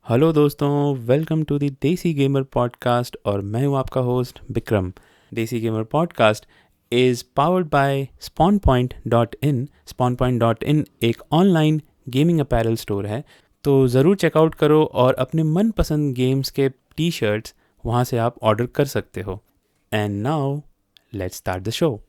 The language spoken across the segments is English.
Hello दोस्तों, welcome to the देसी gamer podcast और मैं हूं आपका होस्ट विक्रम। देसी gamer podcast is powered by spawnpoint.in। spawnpoint.in एक ऑनलाइन गेमिंग अपैरल स्टोर है, तो ज़रूर चेकआउट करो और अपने मनपसंद गेम्स के टी शर्ट्स वहां से आप ऑर्डर कर सकते हो। And now let's start the show.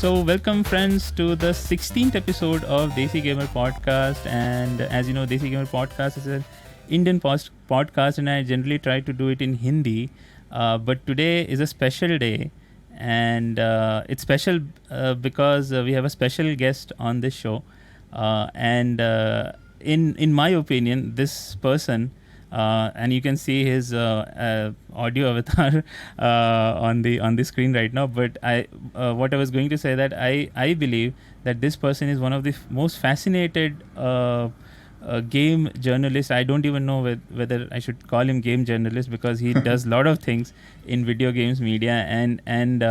So welcome friends to the 16th episode of Desi Gamer Podcast, and as you know, Desi Gamer Podcast is an Indian podcast and I generally try to do it in Hindi, but today is a special day, and it's special because we have a special guest on this show, and in my opinion, this person, and you can see his audio avatar on the screen right now. But what I was going to say, that I believe that this person is one of the most fascinated game journalists. I don't even know whether I should call him game journalist, because he does a lot of things in video games media, and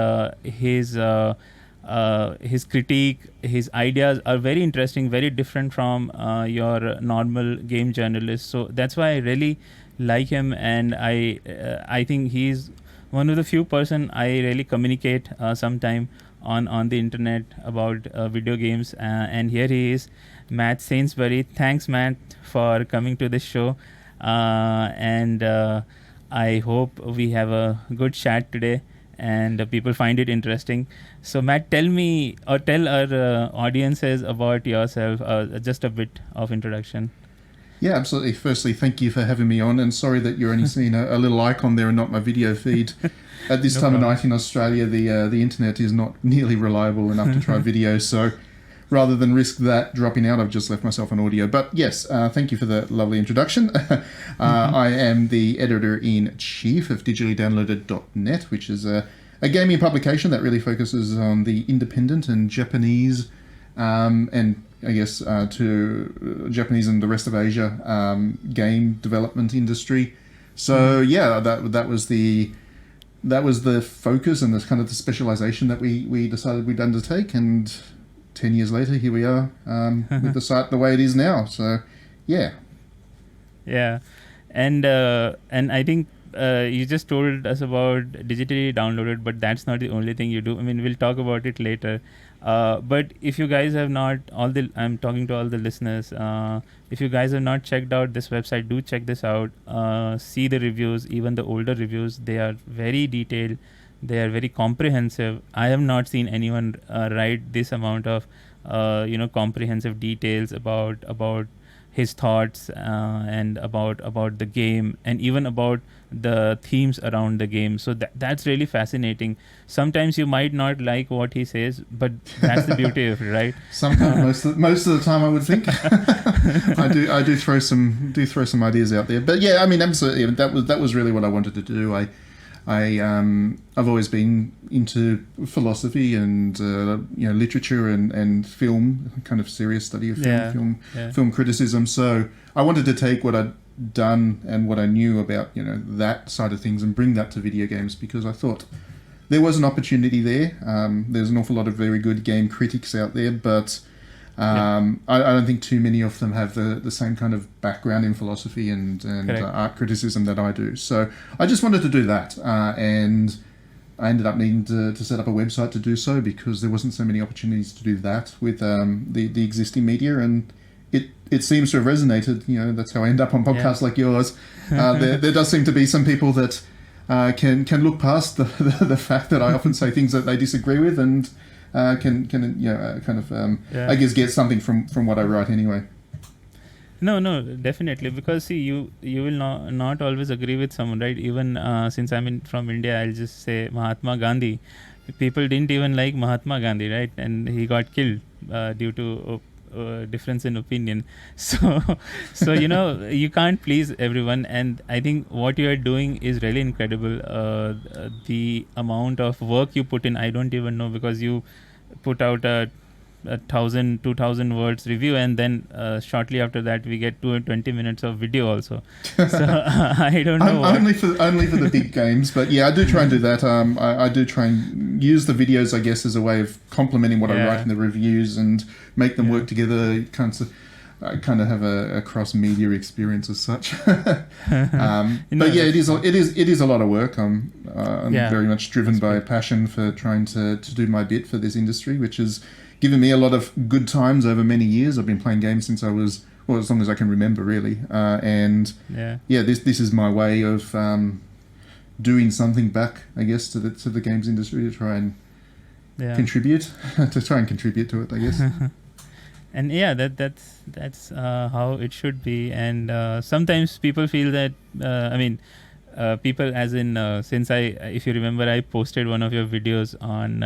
his critique, his ideas are very interesting, very different from your normal game journalist. So that's why I really like him, and I think he's one of the few person I really communicate sometime on the internet about video games. And here he is, Matt Sainsbury. Thanks, Matt, for coming to this show, and I hope we have a good chat today and people find it interesting. So Matt, tell me, or tell our audiences about yourself, just a bit of introduction. Yeah, absolutely. Firstly, thank you for having me on, and sorry that you're only seeing a little icon there and not my video feed. At this time of night in Australia, the internet is not nearly reliable enough to try video, so rather than risk that dropping out, I've just left myself on audio. But yes, thank you for the lovely introduction. I am the editor-in-chief of digitallydownloaded.net, which is a gaming publication that really focuses on the independent and Japanese, and I guess to Japanese and the rest of Asia game development industry. So yeah, that was the focus and the kind of the specialization that we decided we'd undertake, and 10 years later, here we are with the site the way it is now. So, yeah. Yeah, and I think you just told us about digitally downloaded, but that's not the only thing you do. I mean, we'll talk about it later. But if you guys have not, I'm talking to all the listeners. If you guys have not checked out this website, do check this out. See the reviews, even the older reviews. They are very detailed. They are very comprehensive. I have not seen anyone write this amount of comprehensive details about his thoughts and about the game, and even about the themes around the game. So that's really fascinating. Sometimes you might not like what he says, but that's the beauty of it, right? Sometimes, most of the time, I would think. I do throw some ideas out there, but yeah, I mean, absolutely. That was really what I wanted to do. I've always been into philosophy and literature and film, kind of serious study of film criticism. So I wanted to take what I'd done and what I knew about that side of things and bring that to video games, because I thought there was an opportunity there. There's an awful lot of very good game critics out there, but I don't think too many of them have the same kind of background in philosophy and art criticism that I do. So I just wanted to do that, and I ended up needing to set up a website to do so, because there wasn't so many opportunities to do that with the existing media, and it seems to have resonated. That's how I end up on podcasts like yours. There does seem to be some people that can look past the fact that I often say things that they disagree with, and I guess get something from what I write anyway. No, definitely, because see, you will not always agree with someone, right? Even since I'm from India, I'll just say Mahatma Gandhi. People didn't even like Mahatma Gandhi, right? And he got killed due to difference in opinion. So you can't please everyone, and I think what you are doing is really incredible. The amount of work you put in, I don't even know, because you put out a 2,000 words review, and then shortly after that we get 20 minutes of video also. So I don't know. Only for the big games, but yeah, I do try and do that. I do try and use the videos, I guess, as a way of complementing what I write in the reviews and make them work together. I kind of have a cross media experience as such. But yeah, it is a lot of work. I'm very much driven by a passion for trying to do my bit for this industry, which has given me a lot of good times over many years. I've been playing games since I was, well, as long as I can remember, really. This is my way of doing something back, I guess, to the games industry, to try and contribute to it, I guess. And that's how it should be. And sometimes people feel that people, as in since if you remember, I posted one of your videos on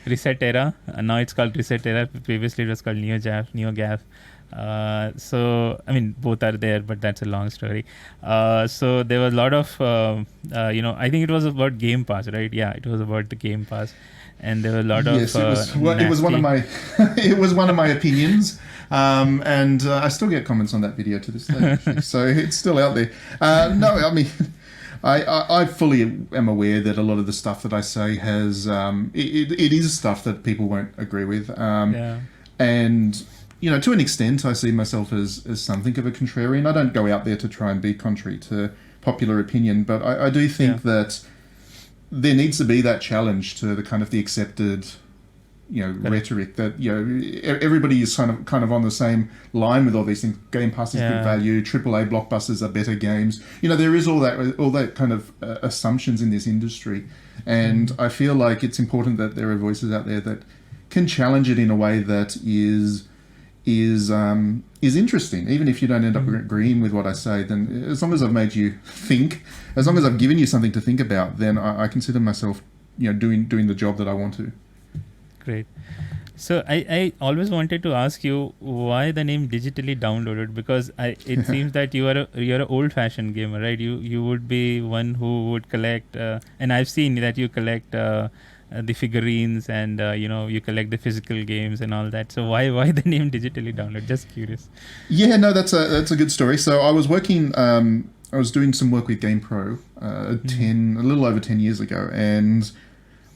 Reset Era. Now it's called Reset Era. Previously it was called NeoGAF. So I mean, both are there, but that's a long story. So there was a lot of I think it was about Game Pass, right? Yeah, it was about the Game Pass. And there were a lot of it was one of my it was one of my opinions, and I still get comments on that video to this day, actually. So it's still out there. No, I mean, I fully am aware that a lot of the stuff that I say has it is stuff that people won't agree with, and to an extent I see myself as something of a contrarian. I don't go out there to try and be contrary to popular opinion, but I do think that there needs to be that challenge to the kind of the accepted, rhetoric that everybody is kind of on the same line with all these things. Game Pass is good value. AAA blockbusters are better games. There is all that kind of assumptions in this industry, and I feel like it's important that there are voices out there that can challenge it in a way that is interesting. Even if you don't end up agreeing with what I say, then as long as I've made you think, as long as I've given you something to think about, then I consider myself, doing the job that I want to. Great. So I always wanted to ask you why the name Digitally Downloaded, because it seems that you're an old-fashioned gamer, right? You would be one who would collect, and I've seen that you collect the figurines, and you collect the physical games and all that. So why the name Digitally Downloaded? Just curious. Yeah, no, that's a good story. So I was working. I was doing some work with GamePro a little over 10 years ago, and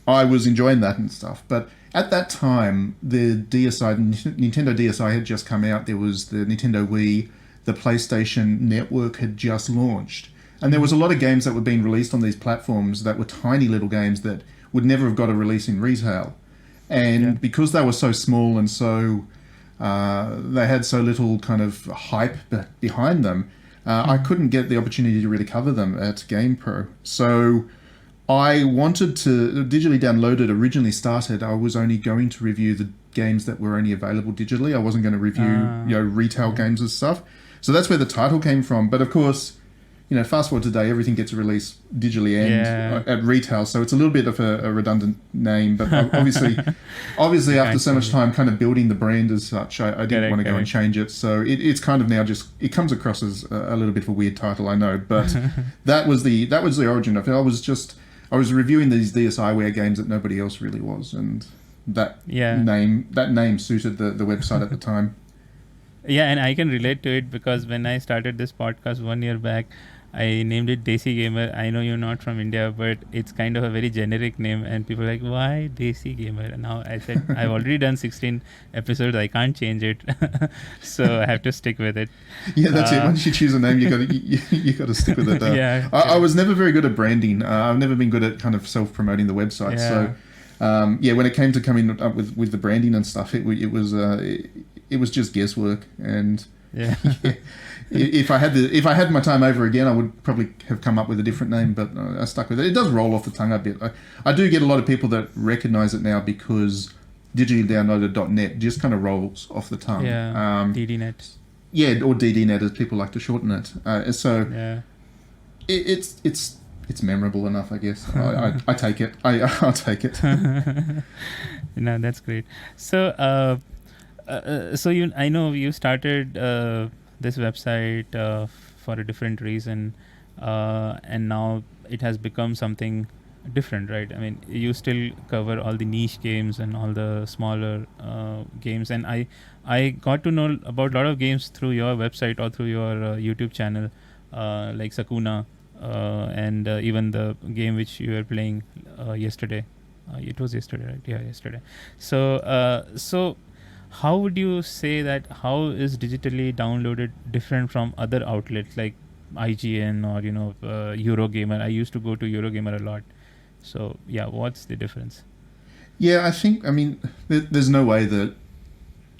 I was enjoying that and stuff. But at that time, the Nintendo DSi had just come out. There was the Nintendo Wii, the PlayStation Network had just launched, and there was a lot of games that were being released on these platforms that were tiny little games that would never have got a release in retail. And because they were so small and so they had so little kind of hype behind them, I couldn't get the opportunity to really cover them at GamePro. So I wanted to digitally downloaded. Originally started, I was only going to review the games that were only available digitally. I wasn't going to review retail games and stuff. So that's where the title came from. But of course, fast forward today, everything gets released digitally and at retail, so it's a little bit of a redundant name. But obviously, after so much time kind of building the brand as such, I didn't want to go and change it. So it's kind of now it comes across as a little bit of a weird title, I know. But that was the origin of it. I was reviewing these DSiWare games that nobody else really was, and that name suited the website at the time. Yeah, and I can relate to it because when I started this podcast 1 year back, I named it Desi Gamer. I know you're not from India, but it's kind of a very generic name, and people are like, why Desi Gamer? And now I said, I've already done 16 episodes. I can't change it. So I have to stick with it. Yeah, that's it. Once you choose a name, you got to stick with it. I was never very good at branding. I've never been good at kind of self-promoting the website. So when it came to coming up with the branding and stuff, it was just guesswork. And if I had my time over again, I would probably have come up with a different name, but I stuck with it. It does roll off the tongue a bit. I do get a lot of people that recognize it now because digitallydownloaded.net just kind of rolls off the tongue. DDNet. Yeah, or DDNet as people like to shorten it. It's memorable enough, I guess. I take it. I'll take it. No, that's great. So, I know you started this website for a different reason, and now it has become something different, right? I mean, you still cover all the niche games and all the smaller games, and I got to know about a lot of games through your website or through your YouTube channel, like Sakuna, and even the game which you were playing yesterday. It was yesterday, right? Yeah, yesterday. So how would you say that how is digitally downloaded different from other outlets like IGN or Eurogamer? I used to go to Eurogamer a lot. So yeah, what's the difference? Yeah, I mean, there's no way that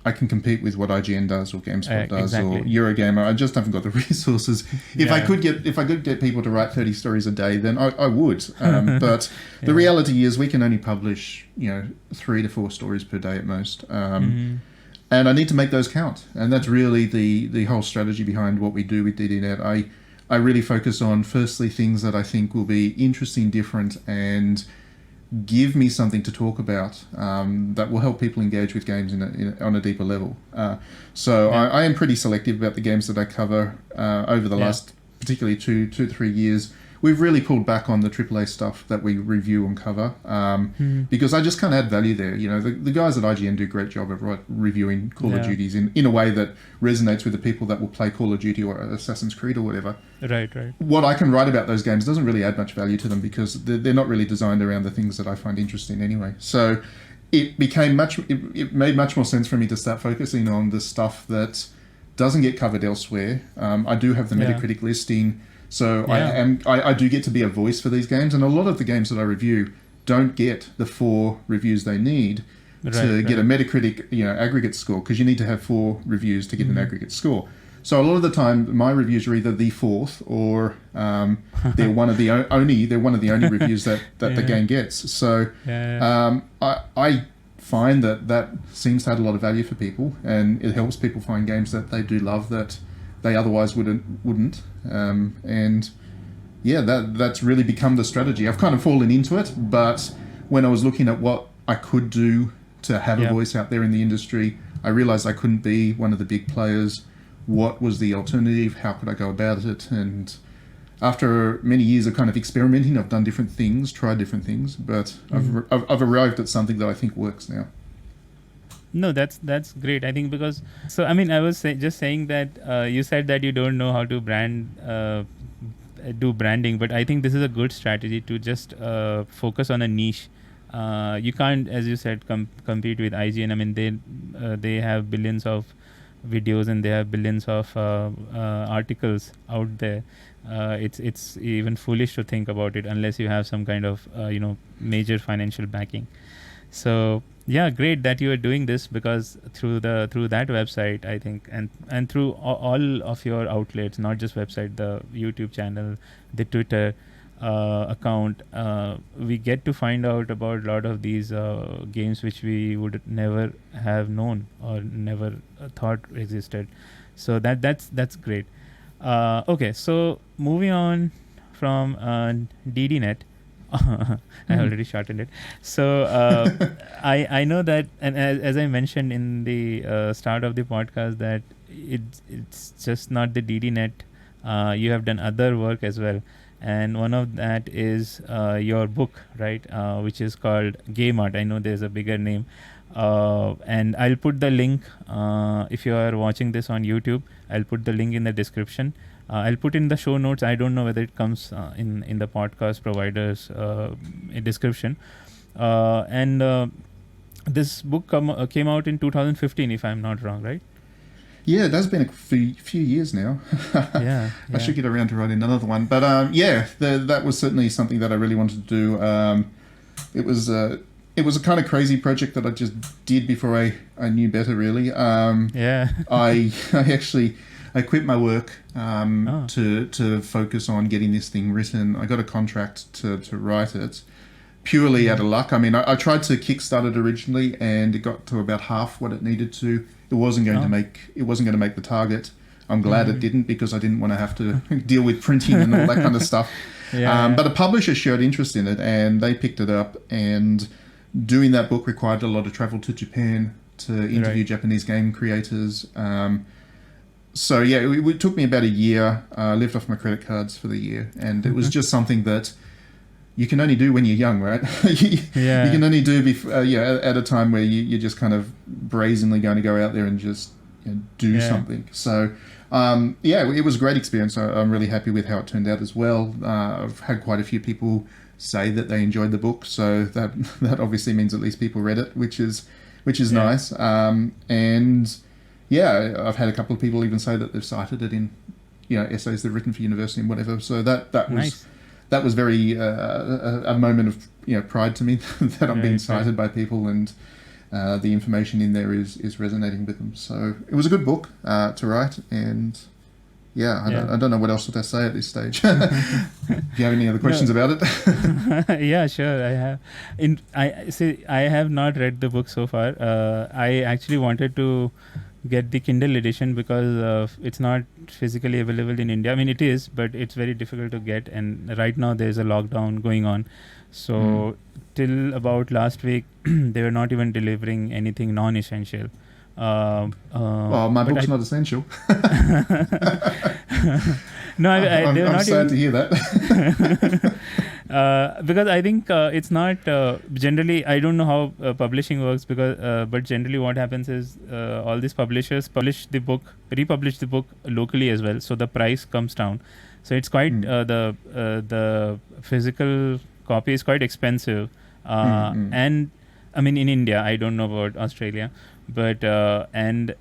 I can compete with what IGN does or GameSpot does exactly. or Eurogamer. I just haven't got the resources. If I could get people to write 30 stories a day, then I would. But the reality is we can only publish 3 to 4 stories per day at most. And I need to make those count. And that's really the whole strategy behind what we do with DDNet. I really focus on, firstly, things that I think will be interesting, different, and give me something to talk about that will help people engage with games on a deeper level. I am pretty selective about the games that I cover over the last, particularly two to 3 years. We've really pulled back on the AAA stuff that we review and cover because I just can't add value there. The guys at IGN do a great job of reviewing Call of Duties in a way that resonates with the people that will play Call of Duty or Assassin's Creed or whatever. Right. What I can write about those games doesn't really add much value to them because they're not really designed around the things that I find interesting anyway. So it made much more sense for me to start focusing on the stuff that doesn't get covered elsewhere. I do have the Metacritic listing. So I do get to be a voice for these games, and a lot of the games that I review don't get the 4 reviews they need to get a Metacritic aggregate score, because you need to have 4 reviews to get an aggregate score. So a lot of the time, my reviews are either the 4th or they're one of the only reviews that the game gets. So I find that seems to add a lot of value for people, and it helps people find games that they do love that they otherwise wouldn't. That's really become the strategy. I've kind of fallen into it, but when I was looking at what I could do to have a voice out there in the industry, I realized I couldn't be one of the big players. What was the alternative? How could I go about it? And after many years of kind of experimenting, I've done different things, tried different things, but I've arrived at something that I think works now. No, that's great. I think because I was just saying that you said that you don't know how to do branding, but I think this is a good strategy to just focus on a niche. You can't, as you said, compete with IGN. I mean, they have billions of videos and they have billions of articles out there. It's even foolish to think about it unless you have some kind of major financial backing. So yeah, great that you are doing this, because through that website, I think, and through all of your outlets, not just website, the YouTube channel, the Twitter account, we get to find out about a lot of these games which we would never have known or never thought existed. So that's great. Okay, so moving on from DDNet. I already shortened it. So I know that, and as I mentioned in the start of the podcast, that it's just not the DDNet. You have done other work as well, and one of that is your book, right? Which is called Game Art. I know there's a bigger name, and I'll put the link if you are watching this on YouTube. I'll put the link in the description. I'll put in the show notes. I don't know whether it comes in the podcast provider's description. This book came out in 2015, if I'm not wrong, right? Yeah, it has been a few years now. I should get around to writing another one. But that was certainly something that I really wanted to do. It was a kind of crazy project that I just did before I knew better, really. I quit my work to focus on getting this thing written. I got a contract to write it purely out of luck. I mean, I tried to kickstart it originally, and it got to about half what it needed to. It wasn't going to make the target. I'm glad it didn't, because I didn't want to have to deal with printing and all that kind of stuff. But a publisher showed interest in it, and they picked it up. And doing that book required a lot of travel to Japan to interview Japanese game creators. So yeah, it took me about a year. I lived off my credit cards for the year, and it was just something that you can only do when you're young, right? you can only do at a time where you're just kind of brazenly going to go out there and just do something. So it was a great experience. I'm really happy with how it turned out as well. I've had quite a few people say that they enjoyed the book, so that obviously means at least people read it, which is nice. And I've had a couple of people even say that they've cited it in essays they've written for university and whatever. So that was nice. That was very a moment of pride to me that I'm being cited by people, and the information in there is resonating with them. So it was a good book to write, and I don't know what else to say at this stage. Do you have any other questions about it? Yeah, sure. I have. I have not read the book so far. I actually wanted to get the Kindle edition because it's not physically available in India. I mean, it is, but it's very difficult to get. And right now there's a lockdown going on. So till about last week, they were not even delivering anything non-essential. Well, my book's not essential. No, I'm sad to hear that. Because I think it's not generally. I don't know how publishing works but generally what happens is all these publishers republish the book locally as well. So the price comes down. So it's quite the physical copy is quite expensive. And I mean in India, I don't know about Australia, but and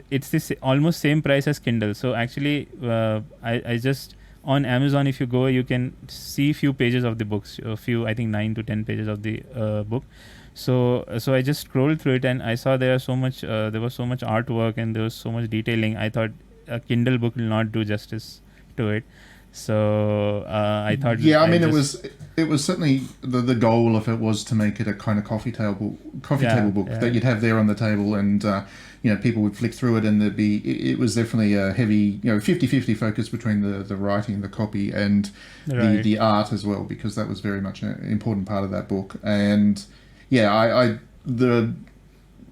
it's this almost same price as Kindle. So actually I just on Amazon, if you go, you can see few pages of the books, I think 9 to 10 pages of the book. So I just scrolled through it and I saw there was so much artwork and there was so much detailing. I thought a Kindle book will not do justice to it. So I thought it was certainly the goal of it was to make it a kind of coffee table book that you'd have there on the table, and people would flick through it, and it was definitely a heavy 50-50 focus between the writing, the copy, and the art as well, because that was very much an important part of that book. And I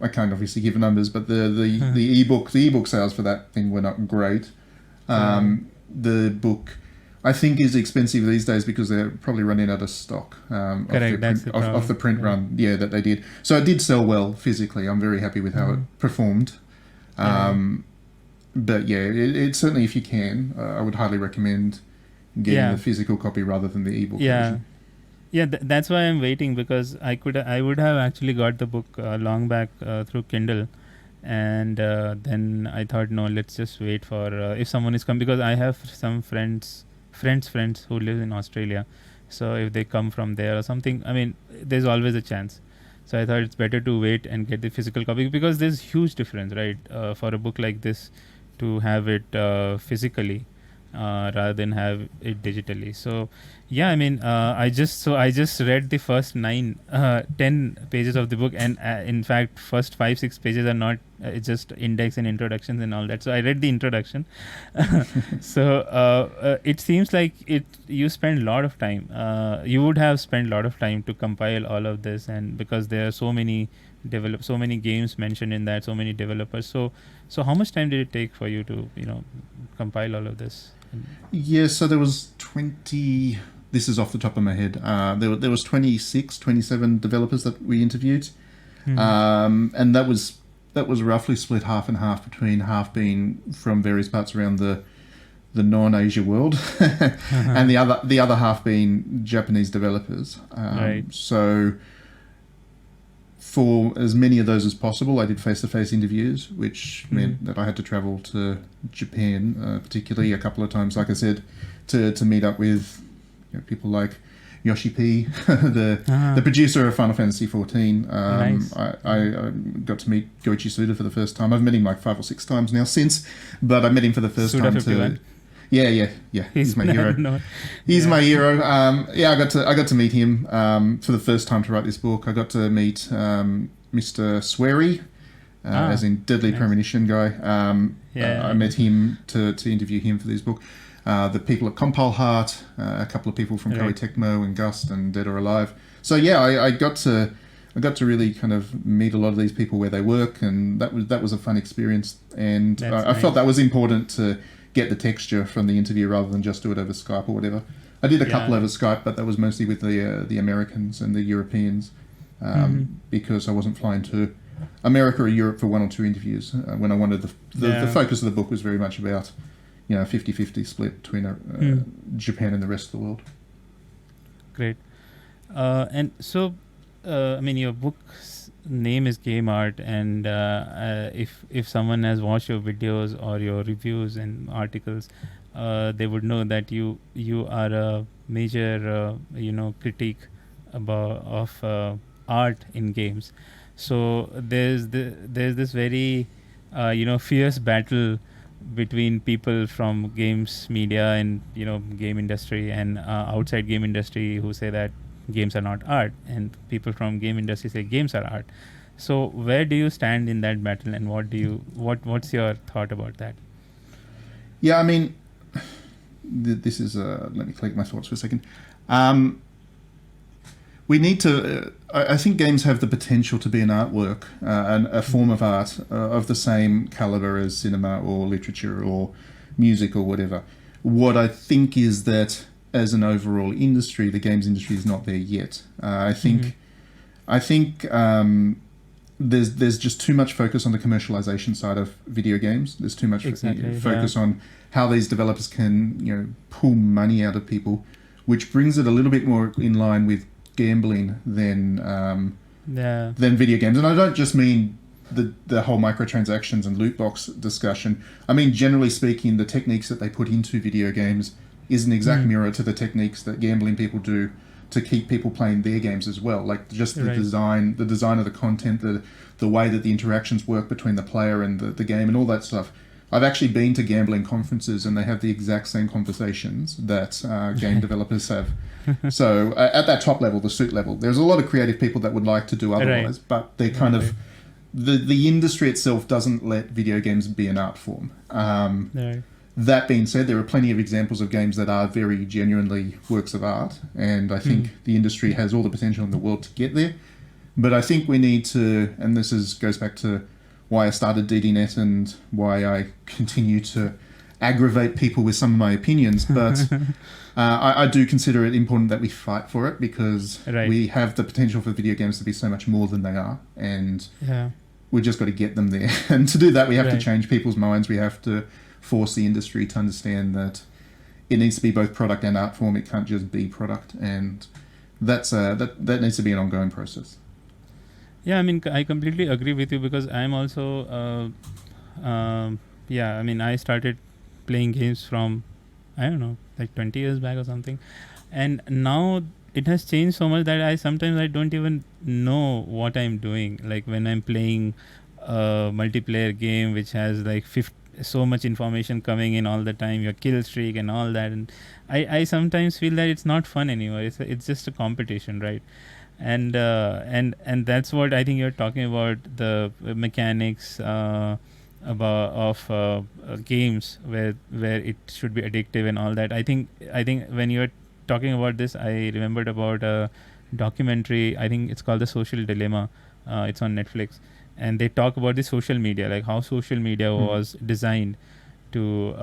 can't obviously give numbers, but the ebook sales for that thing were not great. The book, I think, is expensive these days because they're probably running out of stock of the print run that they did. So it did sell well physically. I'm very happy with how it performed. But it certainly, if you can, I would highly recommend getting the physical copy rather than the ebook version. That's why I'm waiting, because I would have actually got the book long back through Kindle. And then I thought, no, let's just wait for if someone is coming, because I have some friends who live in Australia. So if they come from there or something, I mean, there's always a chance. So I thought it's better to wait and get the physical copy, because there's huge difference, right? For a book like this to have it physically rather than have it digitally. So I mean, I just read the first 10 pages of the book, and in fact first 5-6 pages are not it's just index and introductions and all that. So I read the introduction. So it seems like you spend a lot of time, you would have spent a lot of time to compile all of this, and because there are so many games mentioned in that, so many developers. So how much time did it take for you to compile all of this? So there was 20. This is off the top of my head. There was 27 developers that we interviewed, and that was roughly split half and half, between half being from various parts around the non-Asia world, and the other half being Japanese developers. Right. So for as many of those as possible, I did face-to-face interviews, which meant that I had to travel to Japan, particularly a couple of times, like I said, to meet up with people like Yoshi P, the producer of Final Fantasy XIV. Nice. I got to meet Goichi Suda for the first time. I've met him like 5 or 6 times now since, but I met him for the first time. Yeah. He's my hero. He's my hero. I got to meet him for the first time to write this book. I got to meet Mr. Swery, as in Deadly Premonition guy. I met him to interview him for this book. The people at Compile Heart, a couple of people from Koei Tecmo and Gust and Dead or Alive. So I got to really kind of meet a lot of these people where they work, and that was a fun experience. And I felt that was important to get the texture from the interview rather than just do it over Skype or whatever. I did a couple over Skype, but that was mostly with the Americans and the Europeans, because I wasn't flying to America or Europe for 1 or 2 interviews when I wanted the focus of the book was very much about 50-50 split between Japan and the rest of the world. Great. And so, I mean, your book's name is Game Art, and if someone has watched your videos or your reviews and articles, they would know that you are a major critique of art in games. So there's this very fierce battle between people from games media and game industry and outside game industry who say that games are not art, and people from game industry say games are art. So where do you stand in that battle, and what's your thought about that? Yeah, I mean, this is let me collect my thoughts for a second. We need to. I think games have the potential to be an artwork, a form of art of the same caliber as cinema or literature or music or whatever. What I think is that as an overall industry, the games industry is not there yet. I think there's just too much focus on the commercialization side of video games. There's too much focus on how these developers can pull money out of people, which brings it a little bit more in line with gambling than video games. And I don't just mean the whole microtransactions and loot box discussion. I mean, generally speaking, the techniques that they put into video games is an exact mirror to the techniques that gambling people do to keep people playing their games as well. Like just the design of the content, the way that the interactions work between the player and the game and all that stuff. I've actually been to gambling conferences and they have the exact same conversations that game developers have. So at that top level, the suit level, there's a lot of creative people that would like to do otherwise, but they're kind of... The industry itself doesn't let video games be an art form. That being said, there are plenty of examples of games that are very genuinely works of art, and I think the industry has all the potential in the world to get there. But I think we need to, and this goes back to why I started DDNet and why I continue to aggravate people with some of my opinions, but I do consider it important that we fight for it, because we have the potential for video games to be so much more than they are, and we've just got to get them there. And to do that, we have to change people's minds. We have to force the industry to understand that it needs to be both product and art form. It can't just be product, and that needs to be an ongoing process. Yeah, I mean, I completely agree with you, because I'm also I mean, I started playing games from, I don't know, like 20 years back or something, and now it has changed so much that I sometimes don't even know what I'm doing. Like when I'm playing a multiplayer game which has like so much information coming in all the time, your kill streak and all that, and I sometimes feel that it's not fun anymore. It's just a competition, right? And that's what I think you're talking about, the mechanics of games where it should be addictive and all that. I think when you're talking about this, I remembered about a documentary. I think it's called The Social Dilemma. It's on Netflix, and they talk about the social media, like how social media was designed to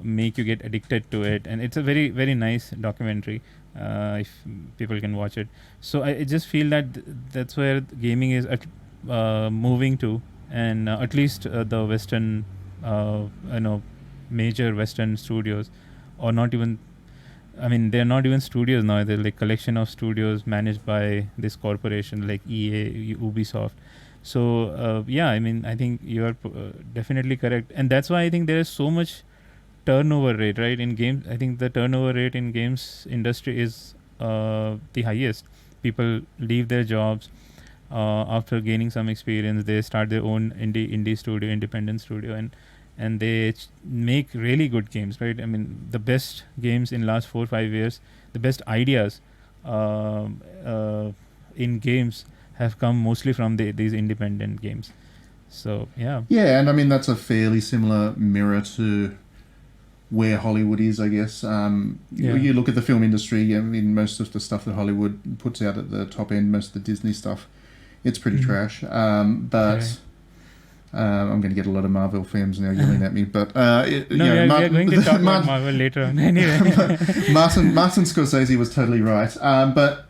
make you get addicted to it. And it's a very, very nice documentary, if people can watch it. So I just feel that that's where gaming is moving to, and at least the Western, major Western studios, or not even, I mean, they're not even studios now. They're like collection of studios managed by this corporation like EA, Ubisoft. So I mean, I think you are definitely correct, and that's why I think there is so much turnover rate, right, in games. I think the turnover rate in games industry is the highest. People leave their jobs after gaining some experience. They start their own indie studio, independent studio, and they make really good games, right? I mean, the best games in last 4 or 5 years, the best ideas in games have come mostly from these independent games. So yeah, and I mean that's a fairly similar mirror to where Hollywood is, I guess. You look at the film industry. I mean, most of the stuff that Hollywood puts out at the top end, most of the Disney stuff, it's pretty trash. But I'm going to get a lot of Marvel fans now yelling at me, but we are going to talk about Marvel later on anyway. Martin Scorsese was totally right. But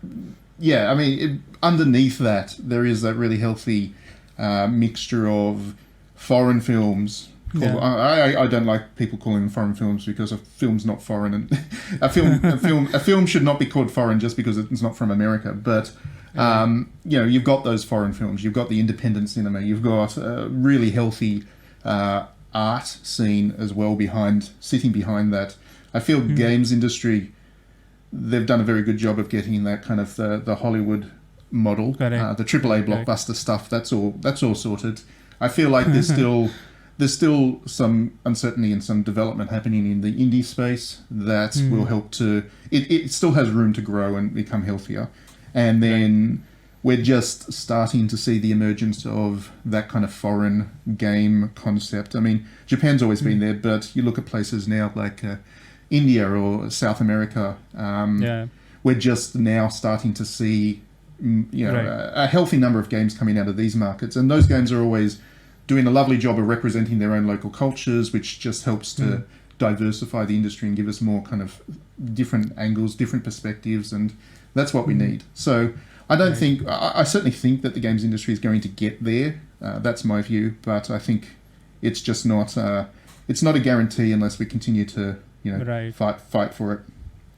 yeah, I mean, underneath that, there is that really healthy mixture of foreign films. I don't like people calling them foreign films because a film's not foreign, and a film should not be called foreign just because it's not from America. But you've got those foreign films, you've got the independent cinema, you've got a really healthy art scene as well sitting behind that. I feel games industry, they've done a very good job of getting that kind of the Hollywood model, the AAA blockbuster stuff. That's all sorted. I feel like there's still some uncertainty and some development happening in the indie space that will help to... It still has room to grow and become healthier. And then we're just starting to see the emergence of that kind of foreign game concept. I mean, Japan's always been there, but you look at places now like India or South America, we're just now starting to see a healthy number of games coming out of these markets. And those games are always doing a lovely job of representing their own local cultures, which just helps to diversify the industry and give us more kind of different angles, different perspectives, and that's what we need. So I don't think... I certainly think that the games industry is going to get there. That's my view, but I think it's just not... it's not a guarantee unless we continue to, fight for it.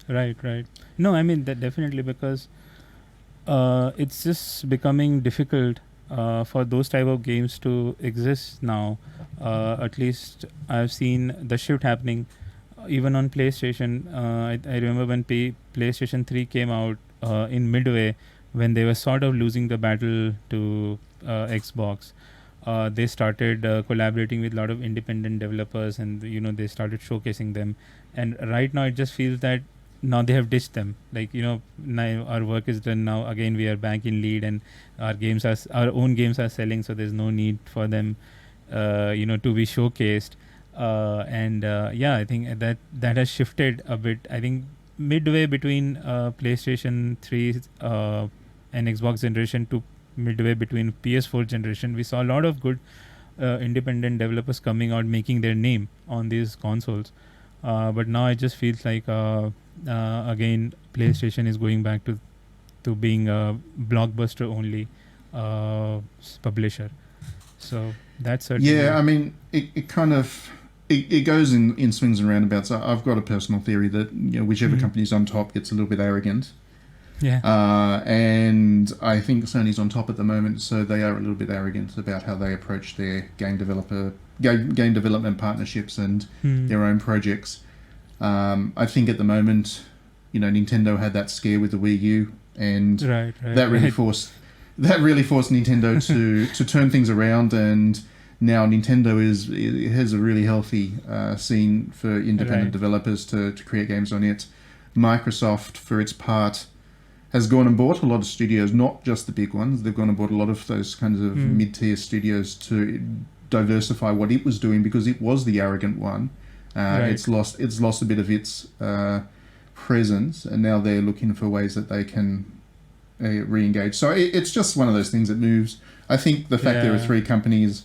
Right. No, I mean, that definitely, because it's just becoming difficult for those type of games to exist now. At least I've seen the shift happening even on PlayStation. I remember when PlayStation 3 came out in midway, when they were sort of losing the battle to Xbox. They started collaborating with a lot of independent developers, and they started showcasing them. And right now it just feels that now they have ditched them. Like, now our work is done. Now again we are back in lead, and our own games are selling, so there's no need for them to be showcased. I think that has shifted a bit. I think midway between PlayStation 3 and Xbox generation to midway between PS4 generation, we saw a lot of good independent developers coming out, making their name on these consoles. But now it just feels like again PlayStation is going back to being a blockbuster only publisher. So that's certainly... Yeah, I mean, it kind of... It goes in swings and roundabouts. I've got a personal theory that whichever company's on top gets a little bit arrogant. Yeah. And I think Sony's on top at the moment, so they are a little bit arrogant about how they approach their game development partnerships and their own projects. I think at the moment, Nintendo had that scare with the Wii U, and that really forced Nintendo to turn things around, and now Nintendo has a really healthy scene for independent developers to create games on it. Microsoft, for its part, has gone and bought a lot of studios, not just the big ones. They've gone and bought a lot of those kinds of mid-tier studios to diversify what it was doing, because it was the arrogant one. It's lost a bit of its presence, and now they're looking for ways that they can re-engage. So it's just one of those things that moves. I think the fact there are three companies,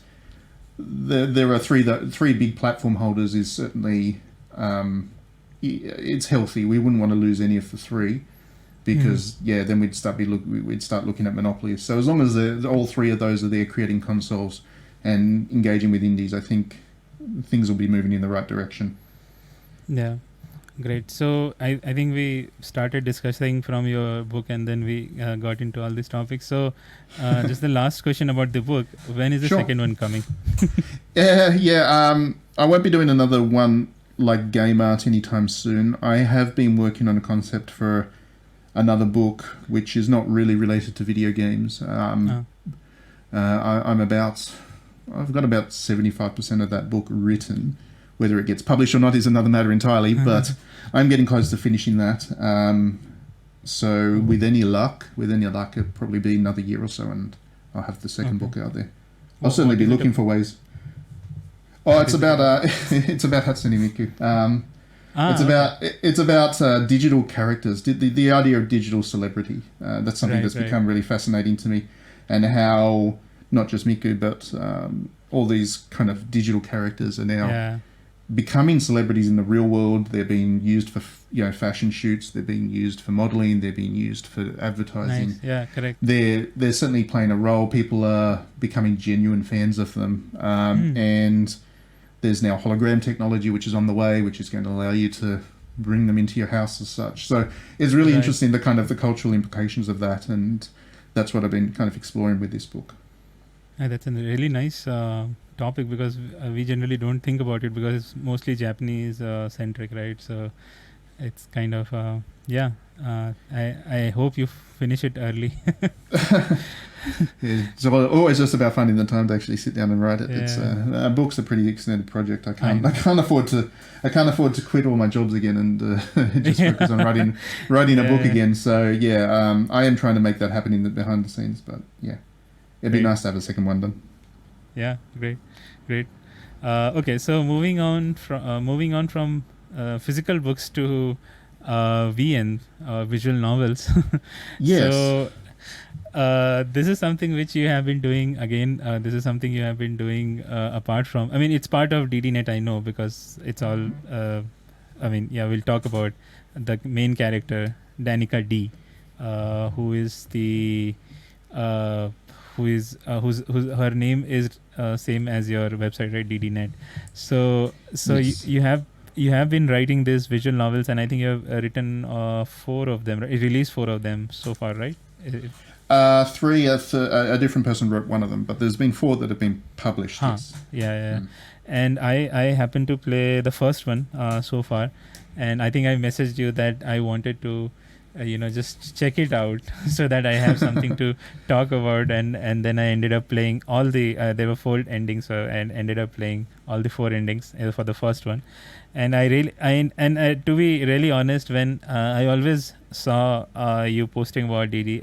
there are three big platform holders is certainly it's healthy. We wouldn't want to lose any of the three, because then we'd start looking at monopolies. So as long as all three of those are there creating consoles and engaging with indies, I think things will be moving in the right direction. Yeah, great. So I think we started discussing from your book, and then we got into all these topics. So just the last question about the book: when is the second one coming? I won't be doing another one like Game Art anytime soon. I have been working on a concept for another book which is not really related to video games. I've got about 75% of that book written. Whether it gets published or not is another matter entirely, but I'm getting close to finishing that. So with any luck, it'll probably be another year or so, and I'll have the second book out there. I'll certainly be looking for ways. It's about Hatsune Miku. It's about digital characters, the idea of digital celebrity. That's something that's become really fascinating to me, and how not just Miku, but all these kind of digital characters are now becoming celebrities in the real world. They're being used for fashion shoots. They're being used for modeling. They're being used for advertising. Nice. Yeah, correct. They're certainly playing a role. People are becoming genuine fans of them, and there's now hologram technology which is on the way, which is going to allow you to bring them into your house as such. So it's really interesting, the kind of the cultural implications of that, and that's what I've been kind of exploring with this book. That's a really nice topic, because we generally don't think about it, because it's mostly Japanese centric, right? So it's kind of I hope you finish it early. So always just about finding the time to actually sit down and write it. It's a book's a pretty extended project. I can't afford to quit all my jobs again and just focus on writing a book again. So I am trying to make that happen behind the scenes. But it'd be nice to have a second one done. Yeah, great. Okay, so moving on from physical books to VN, visual novels. Yes. So this is something which you have been doing again. This is something you have been doing apart from. I mean, it's part of DDNet, I know, because it's all. We'll talk about the main character, Danica D, who is the. Whose her name is same as your website, right? DDNet. So yes. you have been writing these visual novels, and I think you have written 4 of them. Right? Released 4 of them so far, right? 3. A different person wrote one of them, but there's been 4 that have been published. Yes. Yeah. And I happened to play the first one so far, and I think I messaged you that I wanted to. Just check it out so that I have something to talk about, and then I ended up playing all the there were 4 endings, so I ended up playing all the 4 endings for the first one. And to be really honest, when I always saw you posting about Dee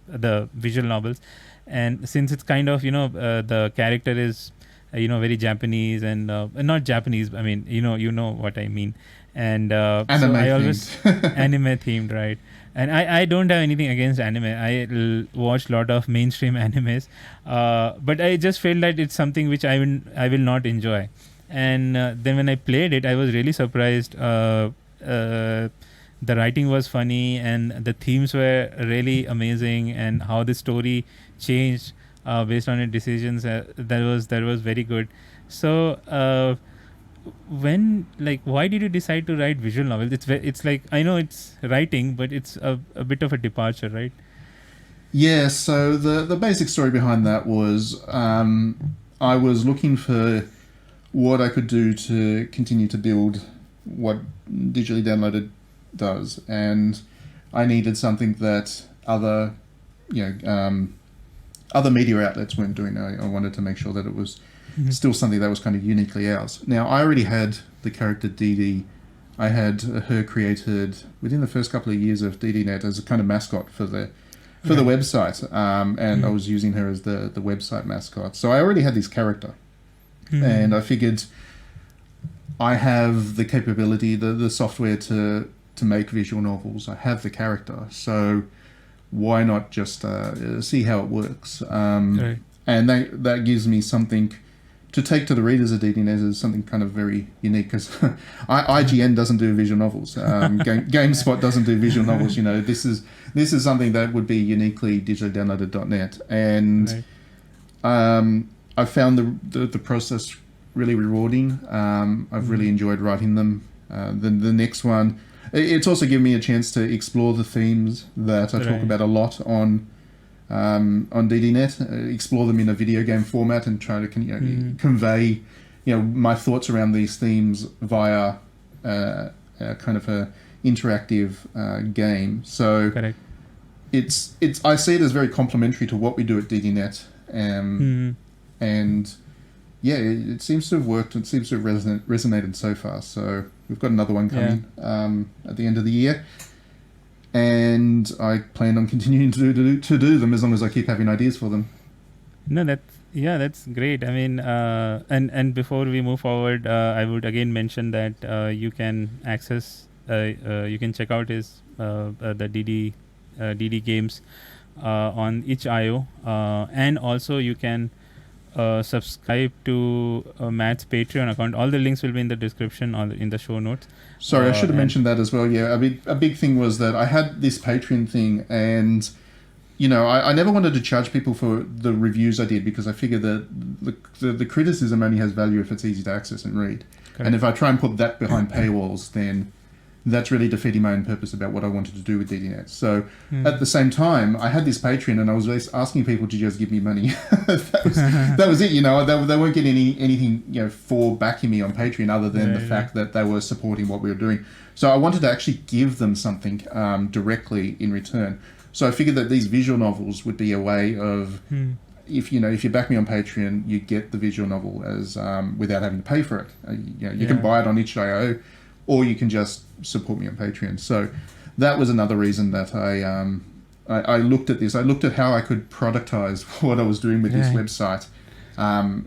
the visual novels, and since it's kind of the character is very Japanese and not Japanese, I mean you know what I mean. And so I always anime themed, right? And I don't have anything against anime. I watch a lot of mainstream animes, but I just felt that it's something which I will not enjoy. And then when I played it, I was really surprised. The writing was funny, and the themes were really amazing, and how the story changed based on your decisions. That was very good. So. Why did you decide to write visual novels? It's like, I know it's writing, but it's a bit of a departure, right? Yeah, so the basic story behind that was I was looking for what I could do to continue to build what Digitally Downloaded does, and I needed something that other media outlets weren't doing. I wanted to make sure that it was still something that was kind of uniquely ours. Now, I already had the character Dee Dee. I had her created within the first couple of years of DDNet as a kind of mascot for the website, and I was using her as the website mascot. So I already had this character, and I figured I have the capability, the software to make visual novels. I have the character, so why not just see how it works? And that gives me something to take to the readers of DDNet as something kind of very unique, because IGN doesn't do visual novels. GameSpot doesn't do visual novels. This is something that would be uniquely digitally-downloaded.net, and I found the process really rewarding. I've really enjoyed writing them. The next one, it's also given me a chance to explore the themes that I talk about a lot on DDNet, explore them in a video game format, and try to convey my thoughts around these themes via kind of a interactive game. So it's I see it as very complementary to what we do at DDNet, and it seems to have worked. It seems to have resonated so far. So we've got another one coming at the end of the year. And I plan on continuing to do them as long as I keep having ideas for them. No, that's great. I mean, and before we move forward, I would again mention that you can access, you can check out his the DD Games on itch.io, and also you can subscribe to Matt's Patreon account. All the links will be in the description or in the show notes. Sorry, I should have mentioned that as well. Yeah, a big thing was that I had this Patreon thing, and I never wanted to charge people for the reviews I did, because I figure that the criticism only has value if it's easy to access and read. Correct. And if I try and put that behind paywalls, then that's really defeating my own purpose about what I wanted to do with DDNet. So at the same time, I had this Patreon, and I was asking people to just give me money. that was it. They weren't getting anything for backing me on Patreon, other than the fact that they were supporting what we were doing. So I wanted to actually give them something directly in return. So I figured that these visual novels would be a way of, if you back me on Patreon, you get the visual novel as without having to pay for it. You can buy it on itch.io, or you can just support me on Patreon. So that was another reason that I looked at this. I looked at how I could productize what I was doing with this website.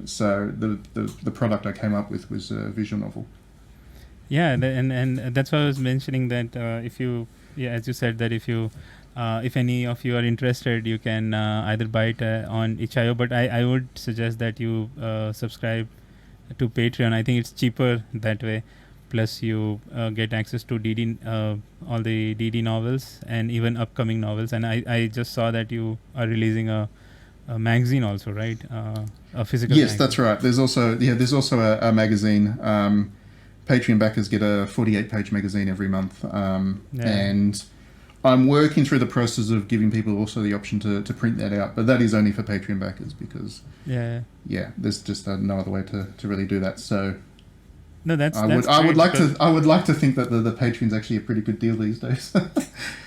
So the product I came up with was a visual novel. Yeah, and that's why I was mentioning that if you, as you said, that if any of you are interested, you can either buy it on itch.io, but I would suggest that you subscribe to Patreon. I think it's cheaper that way. Plus, you get access to all the DD novels and even upcoming novels. And I just saw that you are releasing a magazine also, right? A physical. Yes, magazine. That's right. There's also a magazine. Patreon backers get a 48-page magazine every month, and I'm working through the process of giving people also the option to print that out, but that is only for Patreon backers, because there's just no other way to really do that. So. No, I would like to think that the Patreon's actually a pretty good deal these days.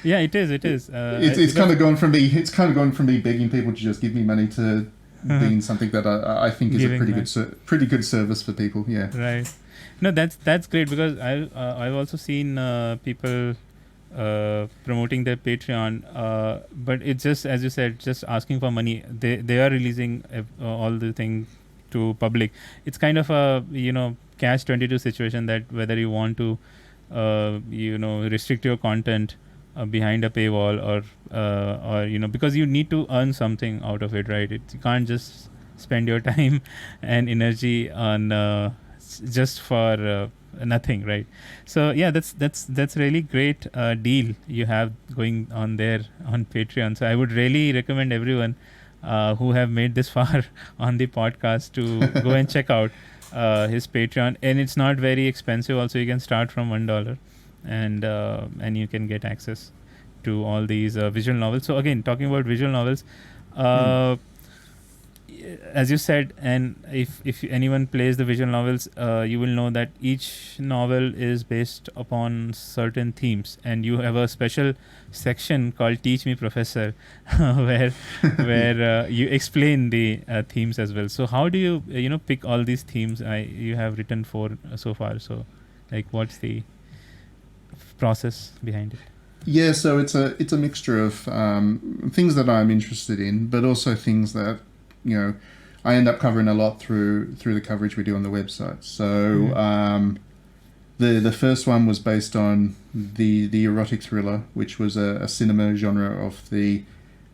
Yeah, it is. It's kind of gone from me begging people to just give me money to being something that I think is a pretty good service for people. Yeah. Right. No, that's great, because I've also seen people promoting their Patreon, but it's just, as you said, just asking for money. They are releasing all the thing to public. It's kind of a catch-22 situation, that whether you want to restrict your content behind a paywall, or because you need to earn something out of it, right? You can't just spend your time and energy on just for nothing, right? So that's really great deal you have going on there on Patreon. So I would really recommend everyone who have made this far on the podcast to go and check out his Patreon. And it's not very expensive also. You can start from $1, and you can get access to all these visual novels. So again, talking about visual novels, as you said, and if anyone plays the visual novels, you will know that each novel is based upon certain themes, and you have a special section called Teach Me Professor, where you explain the themes as well. So how do you pick all these themes you have written for so far? So what's the process behind it? Yeah, so it's a mixture of things that I'm interested in, but also things that I end up covering a lot through the coverage we do on the website. So the first one was based on the erotic thriller, which was a cinema genre of the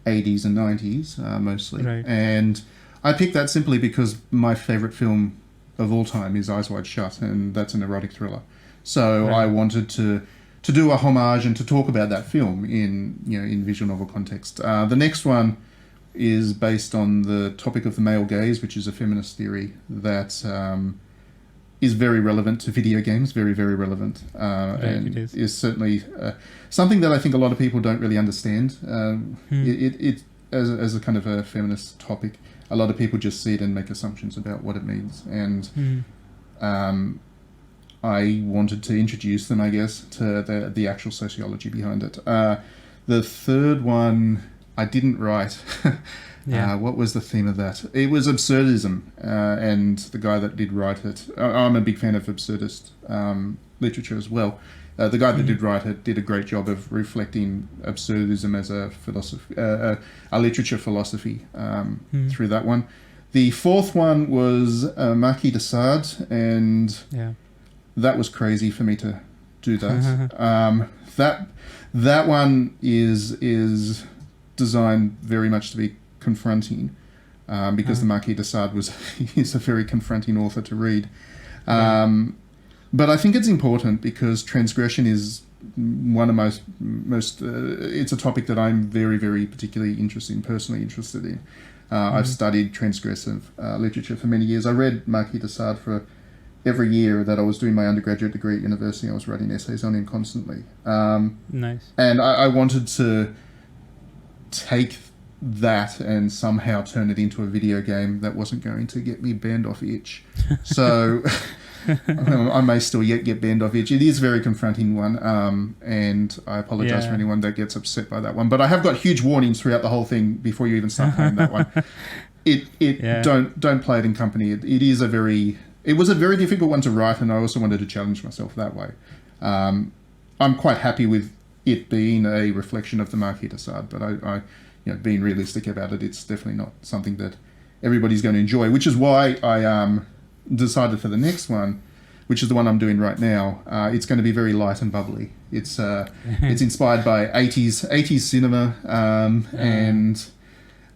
80s and 90s mostly. Right. And I picked that simply because my favorite film of all time is Eyes Wide Shut, and that's an erotic thriller. So I wanted to do a homage and to talk about that film in visual novel context. The next one is based on the topic of the male gaze, which is a feminist theory that is very relevant to video games, very, very relevant, and is certainly something that I think a lot of people don't really understand. It as a kind of a feminist topic, a lot of people just see it and make assumptions about what it means, and I wanted to introduce them, I guess, to the actual sociology behind it. The third one I didn't write. What was the theme of that? It was absurdism, and the guy that did write it, I'm a big fan of absurdist literature as well. The guy that did write it did a great job of reflecting absurdism as a philosophy, a literature philosophy through that one. The fourth one was Marquis de Sade, and that was crazy for me to do that. That one is designed very much to be confronting, because the Marquis de Sade is a very confronting author to read. But I think it's important because transgression is one of most it's a topic that I'm very, very particularly personally interested in. I've studied transgressive literature for many years. I read Marquis de Sade for every year that I was doing my undergraduate degree at university. I was writing essays on him constantly. Nice. And I wanted to take that and somehow turn it into a video game that wasn't going to get me banned off itch. So I may still yet get banned off itch. It is a very confronting one, and I apologise for anyone that gets upset by that one. But I have got huge warnings throughout the whole thing before you even start playing that one. Don't play it in company. It was a very difficult one to write, and I also wanted to challenge myself that way. I'm quite happy with it being a reflection of the Marquis de Sade, but I being realistic about it, it's definitely not something that everybody's going to enjoy, which is why I decided for the next one, which is the one I'm doing right now, it's going to be very light and bubbly. It's inspired by 80s cinema, and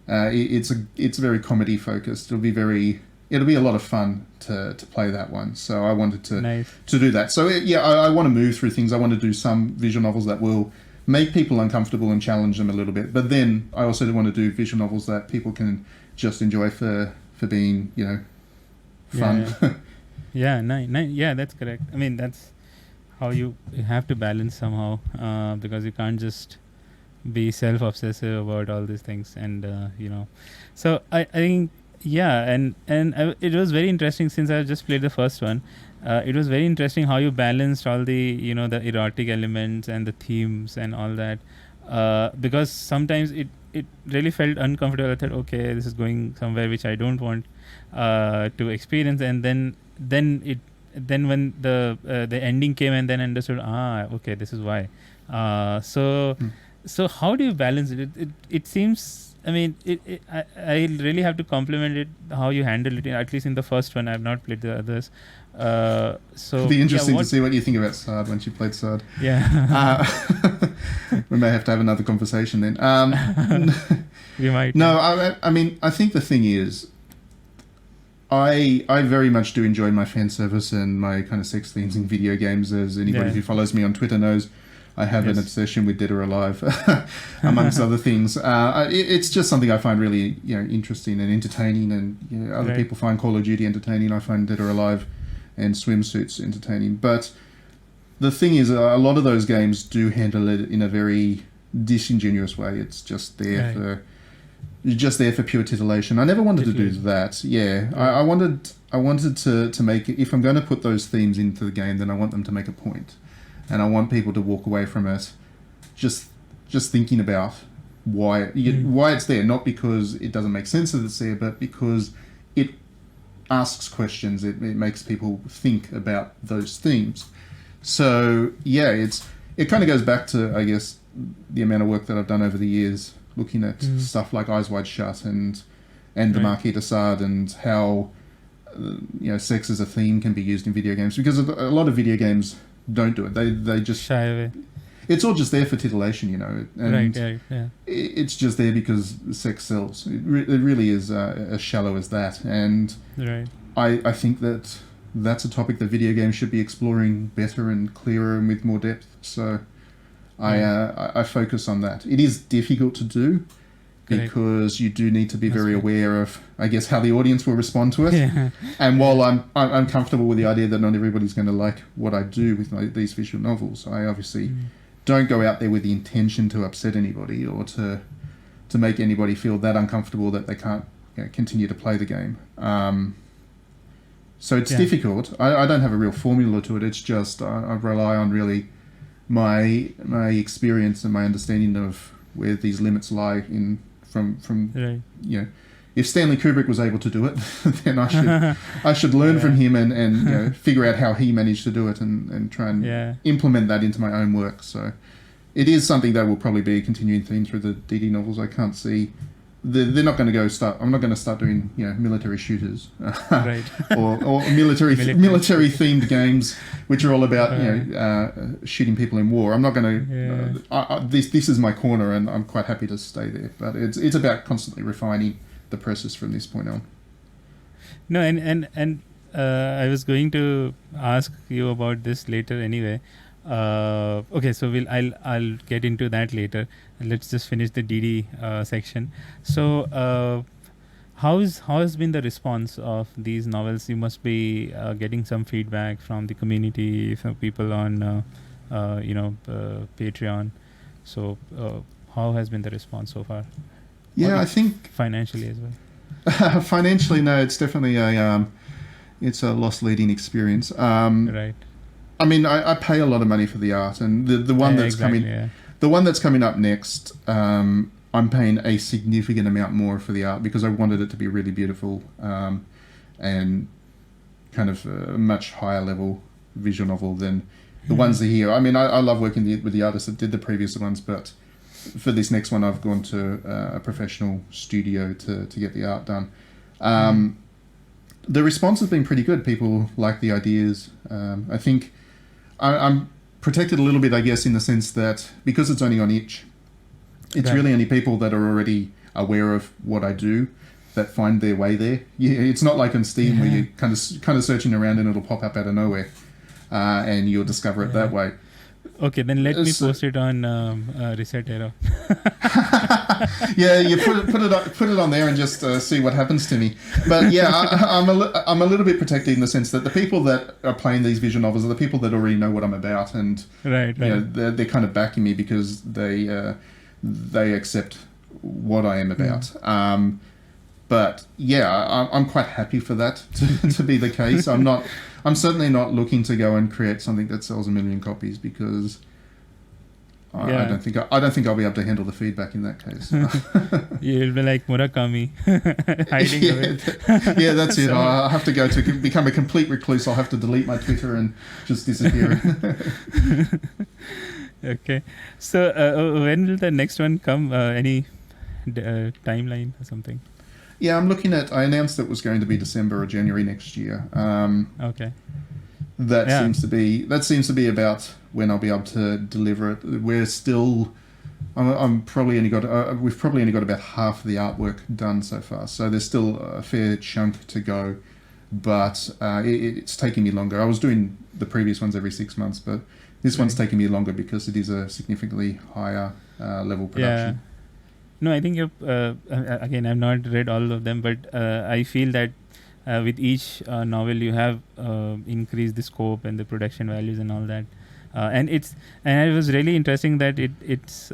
it's very comedy focused. It'll be a lot of fun to play that one. So I wanted to do that. So I want to move through things. I want to do some visual novels that will make people uncomfortable and challenge them a little bit. But then I also want to do visual novels that people can just enjoy for being, fun. Yeah, nice. Yeah, that's correct. I mean, that's how you have to balance somehow, because you can't just be self-obsessive about all these things. And, so I think, it was very interesting since I just played the first one. It was very interesting how you balanced all the, the erotic elements and the themes and all that, because sometimes it really felt uncomfortable. I thought, okay, this is going somewhere which I don't want to experience, and then when the ending came, and then understood, okay, this is why. So how do you balance it? It seems, I mean, I really have to compliment it how you handled it. At least in the first one, I have not played the others. So it'll be interesting to see what you think about Sade once you played Sade. Yeah. We may have to have another conversation then. We might. No, I mean, I think the thing is, I very much do enjoy my fan service and my kind of sex themes in video games. As anybody who follows me on Twitter knows, I have an obsession with Dead or Alive, amongst other things. It's just something I find really, interesting and entertaining, and other people find Call of Duty entertaining. I find Dead or Alive and Swimsuits entertaining. But the thing is, a lot of those games do handle it in a very disingenuous way. It's just there for pure titillation. I never wanted to do that. Yeah, I wanted to make it. If I'm going to put those themes into the game, then I want them to make a point. And I want people to walk away from it just thinking about why it's there, not because it doesn't make sense that it's there, but because it asks questions. It makes people think about those themes. So it kind of goes back to, I guess, the amount of work that I've done over the years, looking at stuff like Eyes Wide Shut and the Marquis de Sade, and how sex as a theme can be used in video games, because a lot of video games don't do it. They just shy away. It's all just there for titillation, and right. It's just there because sex sells. It really is as shallow as that, and I think that's a topic that video games should be exploring better and clearer and with more depth. So I focus on that. It is difficult to do, because you do need to be very aware of, I guess, how the audience will respond to it. Yeah. And while I'm comfortable with the idea that not everybody's going to like what I do with these visual novels, I obviously don't go out there with the intention to upset anybody or to make anybody feel that uncomfortable that they can't continue to play the game. So it's difficult. I don't have a real formula to it. It's just I rely on really my experience and my understanding of where these limits lie from if Stanley Kubrick was able to do it, then I should learn from him and figure out how he managed to do it and try and implement that into my own work. So it is something that will probably be a continuing theme through the Dee Dee novels. I can't see they're not going to go start. I'm not going to start doing military shooters, Right. or military themed games, which are all about shooting people in war. I'm not going to. This is my corner, and I'm quite happy to stay there. But it's about constantly refining the process from this point on. No, and I was going to ask you about this later anyway. Okay, so I'll get into that later. Let's just finish the DD section. So, how has been the response of these novels? You must be getting some feedback from the community, from people on Patreon. So, how has been the response so far? Yeah, I think financially as well. Financially, no, it's definitely it's a loss leading experience. Right. I mean, I pay a lot of money for the art, and the one that's the one that's coming up next, I'm paying a significant amount more for the art because I wanted it to be really beautiful, and kind of a much higher level visual novel than the ones that are here. I mean, I love working with the artists that did the previous ones, but for this next one, I've gone to a professional studio to get the art done. The response has been pretty good. People like the ideas. I think I'm protected a little bit, I guess, in the sense that because it's only on itch, it's really only people that are already aware of what I do that find their way there. Yeah, it's not like on Steam where you're kind of searching around and it'll pop up out of nowhere, and you'll discover it that way. Okay, then let me post it on Reset Era. Yeah, you put it on there and just see what happens to me. But yeah, I'm a little bit protected in the sense that the people that are playing these visual novels are the people that already know what I'm about, and they're kind of backing me because they accept what I am about. But yeah, I'm quite happy for that to be the case. I'm certainly not looking to go and create something that sells 1 million copies because I don't think I'll be able to handle the feedback in that case. You'll be like Murakami, hiding away. Yeah, that's it. I'll have to go to become a complete recluse. I'll have to delete my Twitter and just disappear. Okay, so when will the next one come? Any timeline or something? Yeah, I announced it was going to be December or January next year. Okay. That seems to be about when I'll be able to deliver it. We're still, we've probably only got about half the artwork done so far. So there's still a fair chunk to go, but it's taking me longer. I was doing the previous ones every 6 months, but this one's taking me longer because it is a significantly higher level production. Yeah. No, I think again, I've not read all of them, but I feel that with each novel you have increased the scope and the production values and all that, and it was really interesting that it's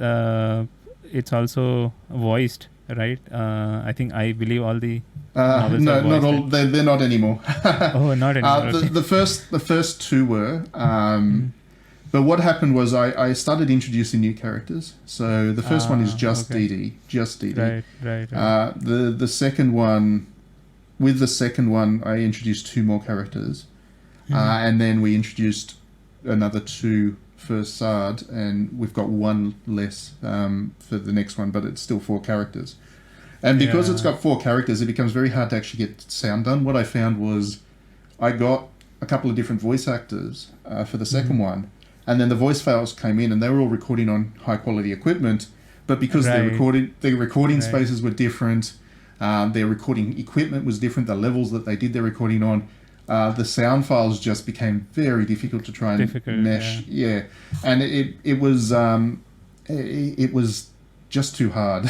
also voiced, right? I believe all the novels are voiced, not all. They're not anymore. Oh, not anymore. Okay. The first two were. But what happened was I started introducing new characters. So the first one is just Dee Dee. Right. The second one, with the second one, I introduced 2 more characters. And then we introduced another 2 for Sard, and we've got 1 less for the next one, but it's still 4 characters. And because it's got 4 characters, it becomes very hard to actually get sound done. What I found was I got a couple of different voice actors for the second one. And then the voice files came in, and they were all recording on high quality equipment, but because their recording spaces were different, their recording equipment was different, the levels that they did their recording on, the sound files just became very difficult to try and mesh. Yeah, and it was just too hard.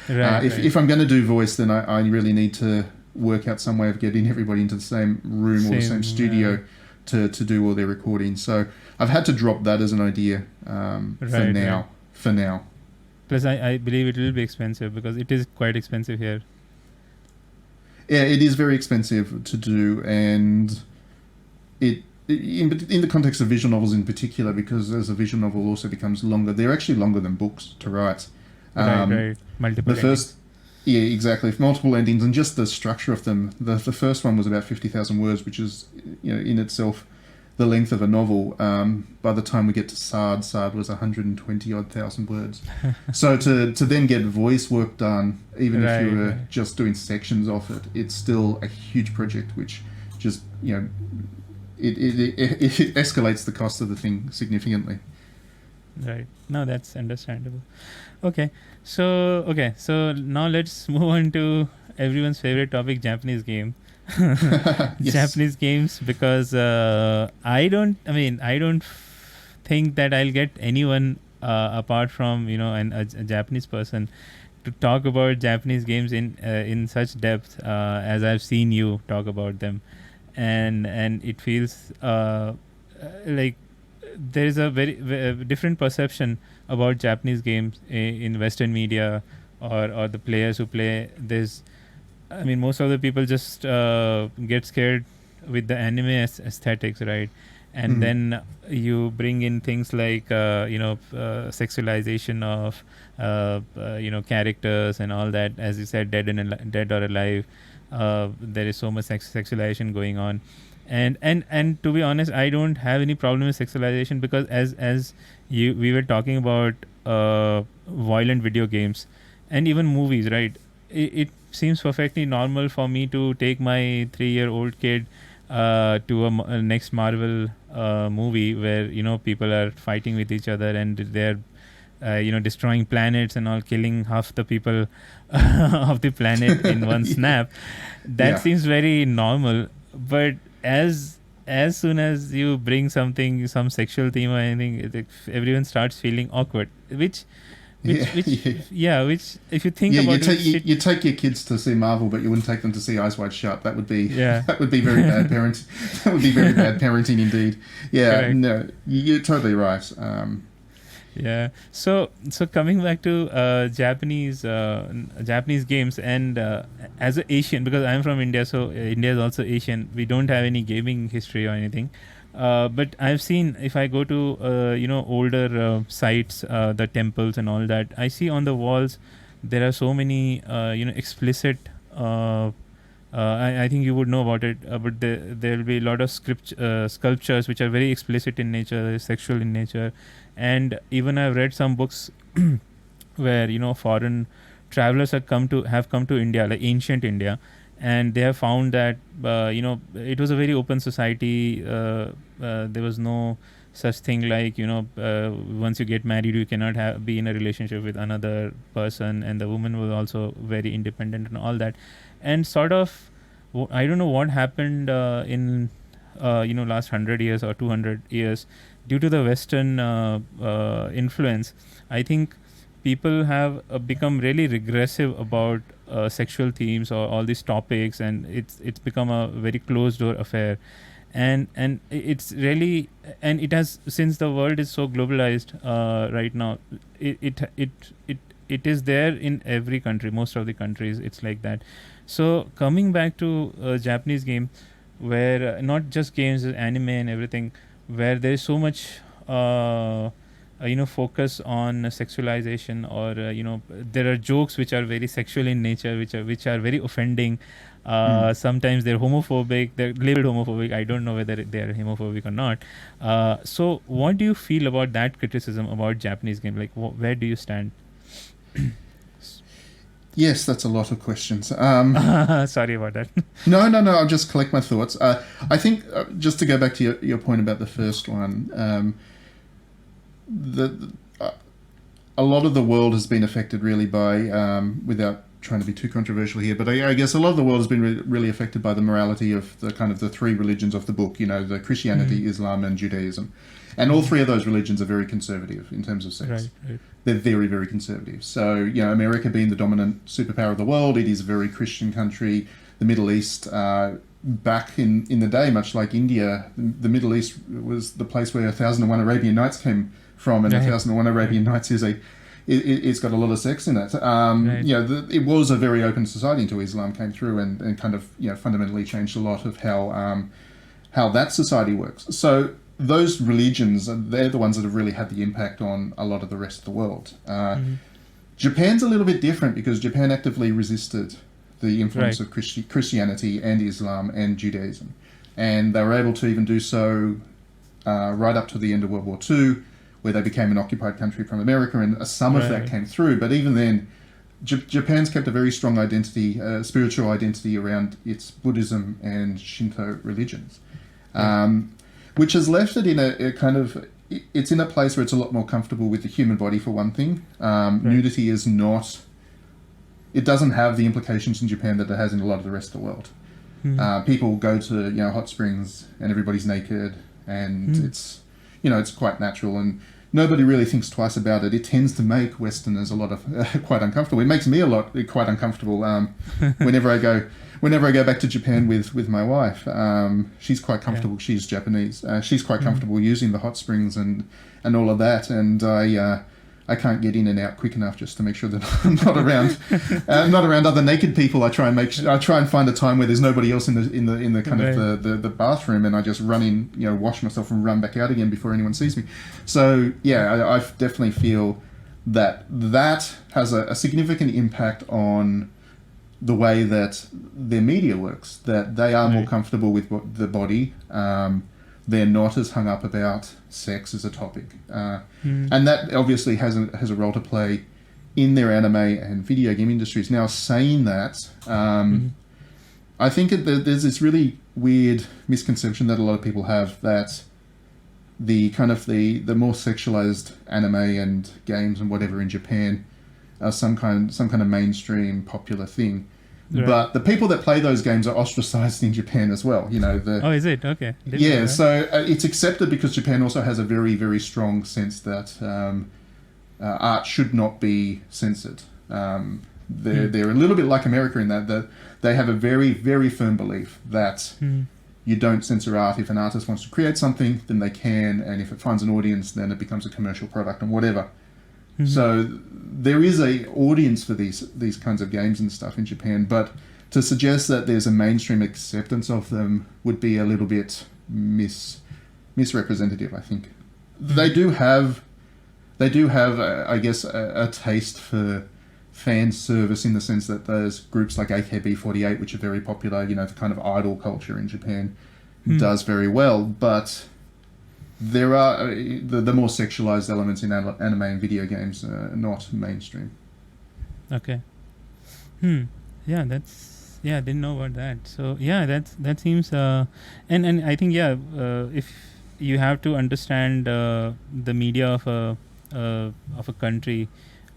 If I'm going to do voice, then I really need to work out some way of getting everybody into the same room or the same studio. To do all their recording. So I've had to drop that as an idea for now. Plus, I believe it will be expensive because it is quite expensive here. Yeah, it is very expensive to do, and in the context of visual novels in particular, because as a visual novel also becomes longer, they're actually longer than books to write. Right. Multiple endings. Yeah, exactly. Multiple endings, and just the structure of them. The first one was about 50,000 words, which is in itself the length of a novel. By the time we get to Sard was 120 odd thousand words. So to then get voice work done, even if you were just doing sections of it, it's still a huge project, which just, it escalates the cost of the thing significantly. Right. No, that's understandable. Okay. So now let's move on to everyone's favorite topic, Japanese game. Yes. Japanese games, because I don't think that I'll get anyone apart from a Japanese person to talk about Japanese games in such depth as I've seen you talk about them, and it feels like there is a very different perception about Japanese games in Western media, or the players who play this. I mean, most of the people just get scared with the anime aesthetics, right? And then you bring in things like sexualization of characters and all that. As you said, dead or alive, there is so much sexualization going on. And to be honest, I don't have any problem with sexualization, because as we were talking about violent video games and even movies, right? It seems perfectly normal for me to take my 3-year-old kid to a next Marvel movie where people are fighting with each other and they're destroying planets and all, killing half the people of the planet in one snap. That seems very normal. But as soon as you bring some sexual theme or anything, everyone starts feeling awkward, which if you think about it, you take your kids to see Marvel, but you wouldn't take them to see Eyes Wide Shut. That would be very bad parenting. That would be very bad parenting indeed. Yeah, correct. No, you're totally right. Yeah. So coming back to Japanese games, and as an Asian, because I'm from India, so India is also Asian. We don't have any gaming history or anything. But I've seen, if I go to older sites, the temples and all that, I see on the walls there are so many explicit. I think you would know about it, but there will be a lot of sculptures which are very explicit in nature, sexual in nature, and even I've read some books where foreign travelers have come to India, like ancient India, and they have found that it was a very open society. There was no such thing like once you get married you cannot be in a relationship with another person, and the woman was also very independent and all that. And sort of I don't know what happened in last 100 years or 200 years due to the Western influence. I think people have become really regressive about sexual themes or all these topics, and it's become a very closed door affair. And it's really, and it has, since the world is so globalized right now, it is there in every country, most of the countries it's like that. So coming back to Japanese game, where not just games, anime and everything, where there is so much focus on sexualization, or there are jokes which are very sexual in nature, which are very offending. Sometimes they're homophobic, they're labeled homophobic. I don't know whether they're homophobic or not. So what do you feel about that criticism about Japanese game? Like, where do you stand? Yes, that's a lot of questions. Sorry about that. No, I'll just collect my thoughts. I think, just to go back to your point about the first one, a lot of the world has been affected really by, without trying to be too controversial here, but I guess a lot of the world has been really affected by the morality of the kind of the three religions of the book, the Christianity, Islam and Judaism. And all three of those religions are very conservative in terms of sex. Right. They're very, very conservative. So, America being the dominant superpower of the world, it is a very Christian country. The Middle East, back in the day, much like India, the Middle East was the place where 1001 Arabian Nights came from, and 1001 Arabian Nights is it's got a lot of sex in it. It was a very open society until Islam came through and kind of fundamentally changed a lot of how that society works. So those religions, they're the ones that have really had the impact on a lot of the rest of the world. Japan's a little bit different because Japan actively resisted the influence of Christianity and Islam and Judaism, and they were able to even do so right up to the end of World War II, where they became an occupied country from America, and some of that came through. But even then, Japan's kept a very strong identity, spiritual identity around its Buddhism and Shinto religions, which has left it in a kind of... It's in a place where it's a lot more comfortable with the human body, for one thing. Nudity is not... It doesn't have the implications in Japan that it has in a lot of the rest of the world. People go to hot springs and everybody's naked, and it's quite natural, and nobody really thinks twice about it. It tends to make Westerners quite uncomfortable. It makes me quite uncomfortable whenever I go back to Japan with my wife. She's quite comfortable. She's Japanese. She's quite comfortable using the hot springs and all of that, and I can't get in and out quick enough just to make sure that I'm not around other naked people. I try and find a time where there's nobody else in the kind of the bathroom, and I just run in, wash myself and run back out again before anyone sees me. So yeah, I definitely feel that has a significant impact on the way that their media works. That they are more comfortable with the body. They're not as hung up about sex as a topic. And that obviously has a role to play in their anime and video game industries. Now, saying that, I think there's this really weird misconception that a lot of people have that the more sexualized anime and games and whatever in Japan are some kind of mainstream popular thing. Right. But the people that play those games are ostracized in Japan as well. Oh, is it? Okay. So it's accepted because Japan also has a very, very strong sense that art should not be censored. They're a little bit like America in that they have a very, very firm belief that you don't censor art. If an artist wants to create something, then they can, and if it finds an audience, then it becomes a commercial product and whatever. So there is a audience for these kinds of games and stuff in Japan, but to suggest that there's a mainstream acceptance of them would be a little bit misrepresentative, I think. They do have I guess, a taste for fan service in the sense that there's groups like AKB48, which are very popular, the kind of idol culture in Japan does very well, but there are the more sexualized elements in anime and video games are not mainstream. Okay. Yeah, I didn't know about that. So yeah, that seems and I think if you have to understand the media of a country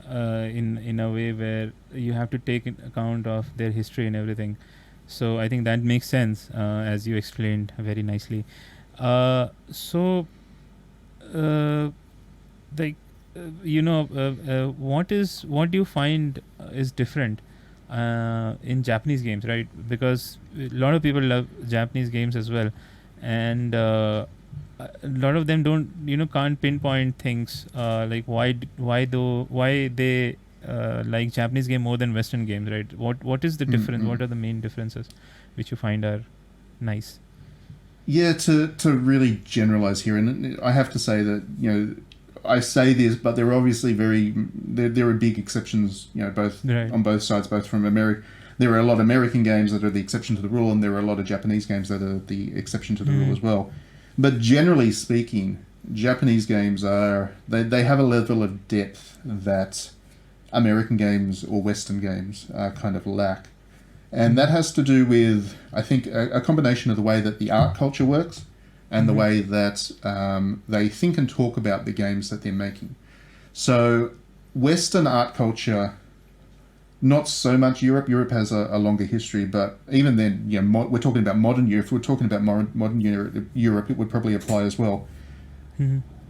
in a way where you have to take account of their history and everything. So I think that makes sense, as you explained very nicely. What do you find is different in Japanese games, right? Because a lot of people love Japanese games as well, and a lot of them can't pinpoint things like why they like Japanese game more than Western games, right? What is the difference? What are the main differences which you find are nice? Yeah, to really generalize here, and I have to say that I say this, but there are obviously there are big exceptions, both on both sides, both from America. There are a lot of American games that are the exception to the rule, and there are a lot of Japanese games that are the exception to the rule as well. But generally speaking, Japanese games they have a level of depth that American games or Western games kind of lack. And that has to do with, I think, a combination of the way that the art culture works and the way that they think and talk about the games that they're making. So Western art culture, not so much Europe. Europe has a longer history, but even then, we're talking about modern Europe. If we're talking about modern Europe, it would probably apply as well.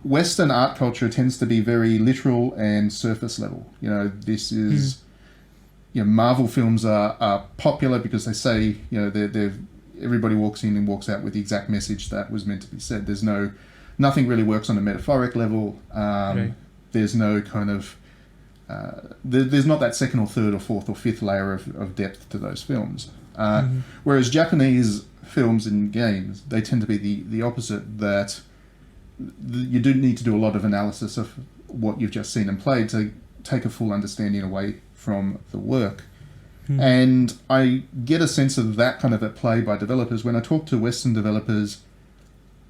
Western art culture tends to be very literal and surface level. This is... Marvel films are popular because they say, everybody walks in and walks out with the exact message that was meant to be said. There's nothing really works on a metaphoric level. There's no kind of, there's not that second or third or fourth or fifth layer of depth to those films. Whereas Japanese films and games, they tend to be the opposite, that you do need to do a lot of analysis of what you've just seen and played to take a full understanding away from the work. And I get a sense of that kind of at play by developers. When I talk to Western developers,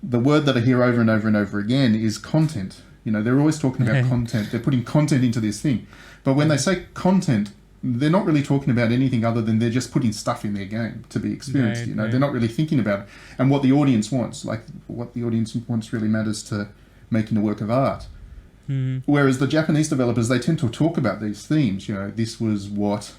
the word that I hear over and over and over again is content. You know, they're always talking about content. They're putting content into this thing. But when they say content, they're not really talking about anything other than they're just putting stuff in their game to be experienced. You know, they're not really thinking about it. And what the audience wants. Like, what the audience wants really matters to making a work of art. Whereas the Japanese developers, they tend to talk about these themes. You know, this was what...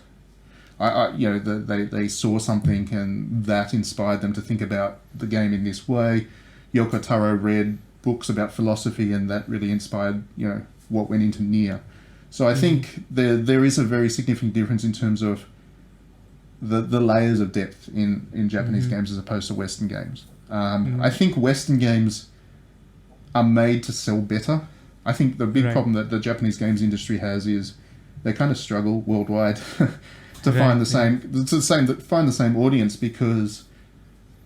they saw something and that inspired them to think about the game in this way. Yoko Taro read books about philosophy and that really inspired, what went into Nier. So I think there is a very significant difference in terms of the layers of depth in Japanese games as opposed to Western games. I think Western games are made to sell better. I think the big problem that the Japanese games industry has is they kind of struggle worldwide to find the same audience because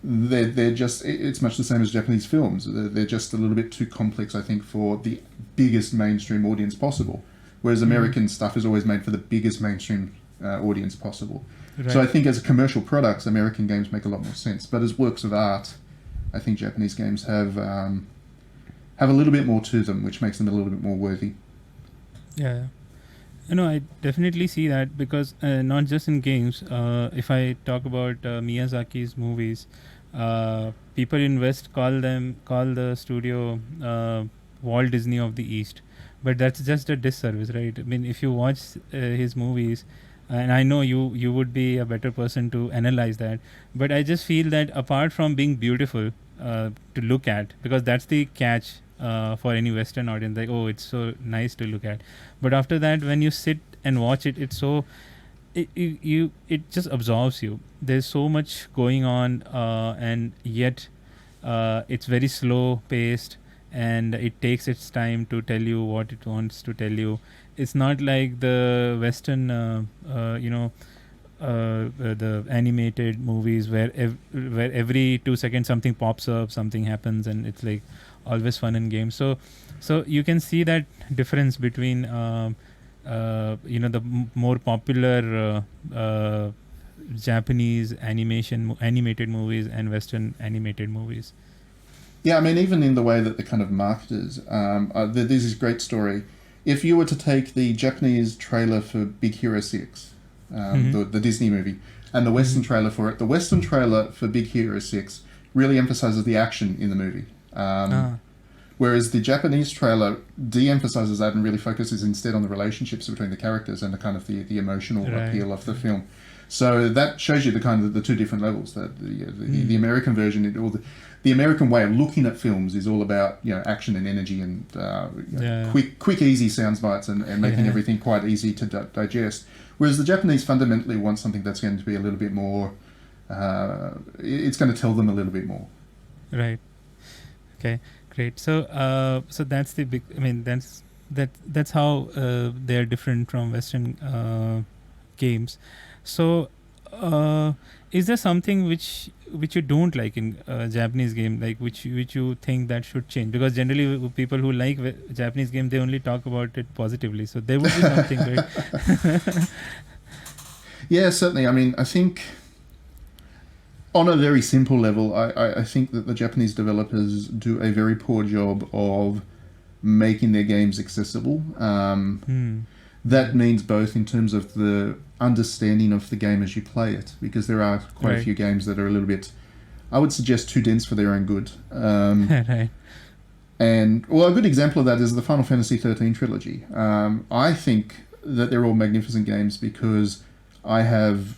they're just, it's much the same as Japanese films. They're just a little bit too complex, I think, for the biggest mainstream audience possible. Whereas American stuff is always made for the biggest mainstream audience possible. Right. So I think as commercial products, American games make a lot more sense. But as works of art, I think Japanese games have a little bit more to them, which makes them a little bit more worthy. Yeah. I definitely see that because not just in games. If I talk about Miyazaki's movies, people in West call the studio Walt Disney of the East. But that's just a disservice, right? I mean, if you watch his movies, and I know you would be a better person to analyze that, but I just feel that apart from being beautiful to look at, because that's the catch for any Western audience, like, oh, it's so nice to look at. But after that, when you sit and watch it, it's so... It just absorbs you. There's so much going on, and yet it's very slow paced. And it takes its time to tell you what it wants to tell you. It's not like the Western, the animated movies where every 2 seconds something pops up, something happens, and it's like always fun and games. So you can see that difference between, the more popular Japanese animated movies and Western animated movies. Yeah, I mean, even in the way that the kind of marketers, there's this great story. If you were to take the Japanese trailer for Big Hero 6, the Disney movie, and the Western trailer for it, the Western trailer for Big Hero 6 really emphasizes the action in the movie. Whereas the Japanese trailer de-emphasizes that and really focuses instead on the relationships between the characters and the kind of the emotional appeal of the film. So that shows you the kind of the two different levels. The American version, or the American way of looking at films is all about action and energy and quick, easy sound bites and making everything quite easy to digest. Whereas the Japanese fundamentally want something that's going to be a little bit more. It's going to tell them a little bit more. Right. Okay. Great. So that's the big. I mean, that's how they're different from Western games. So, is there something which you don't like in Japanese game, like which you think that should change? Because generally, people who like Japanese game, they only talk about it positively. So there would be something, right? Yeah, certainly. I mean, I think on a very simple level, I think that the Japanese developers do a very poor job of making their games accessible. That means both in terms of the understanding of the game as you play it, because there are quite a few games that are a little bit, I would suggest, too dense for their own good. Right. And, well, a good example of that is the Final Fantasy XIII trilogy. I think that they're all magnificent games because I have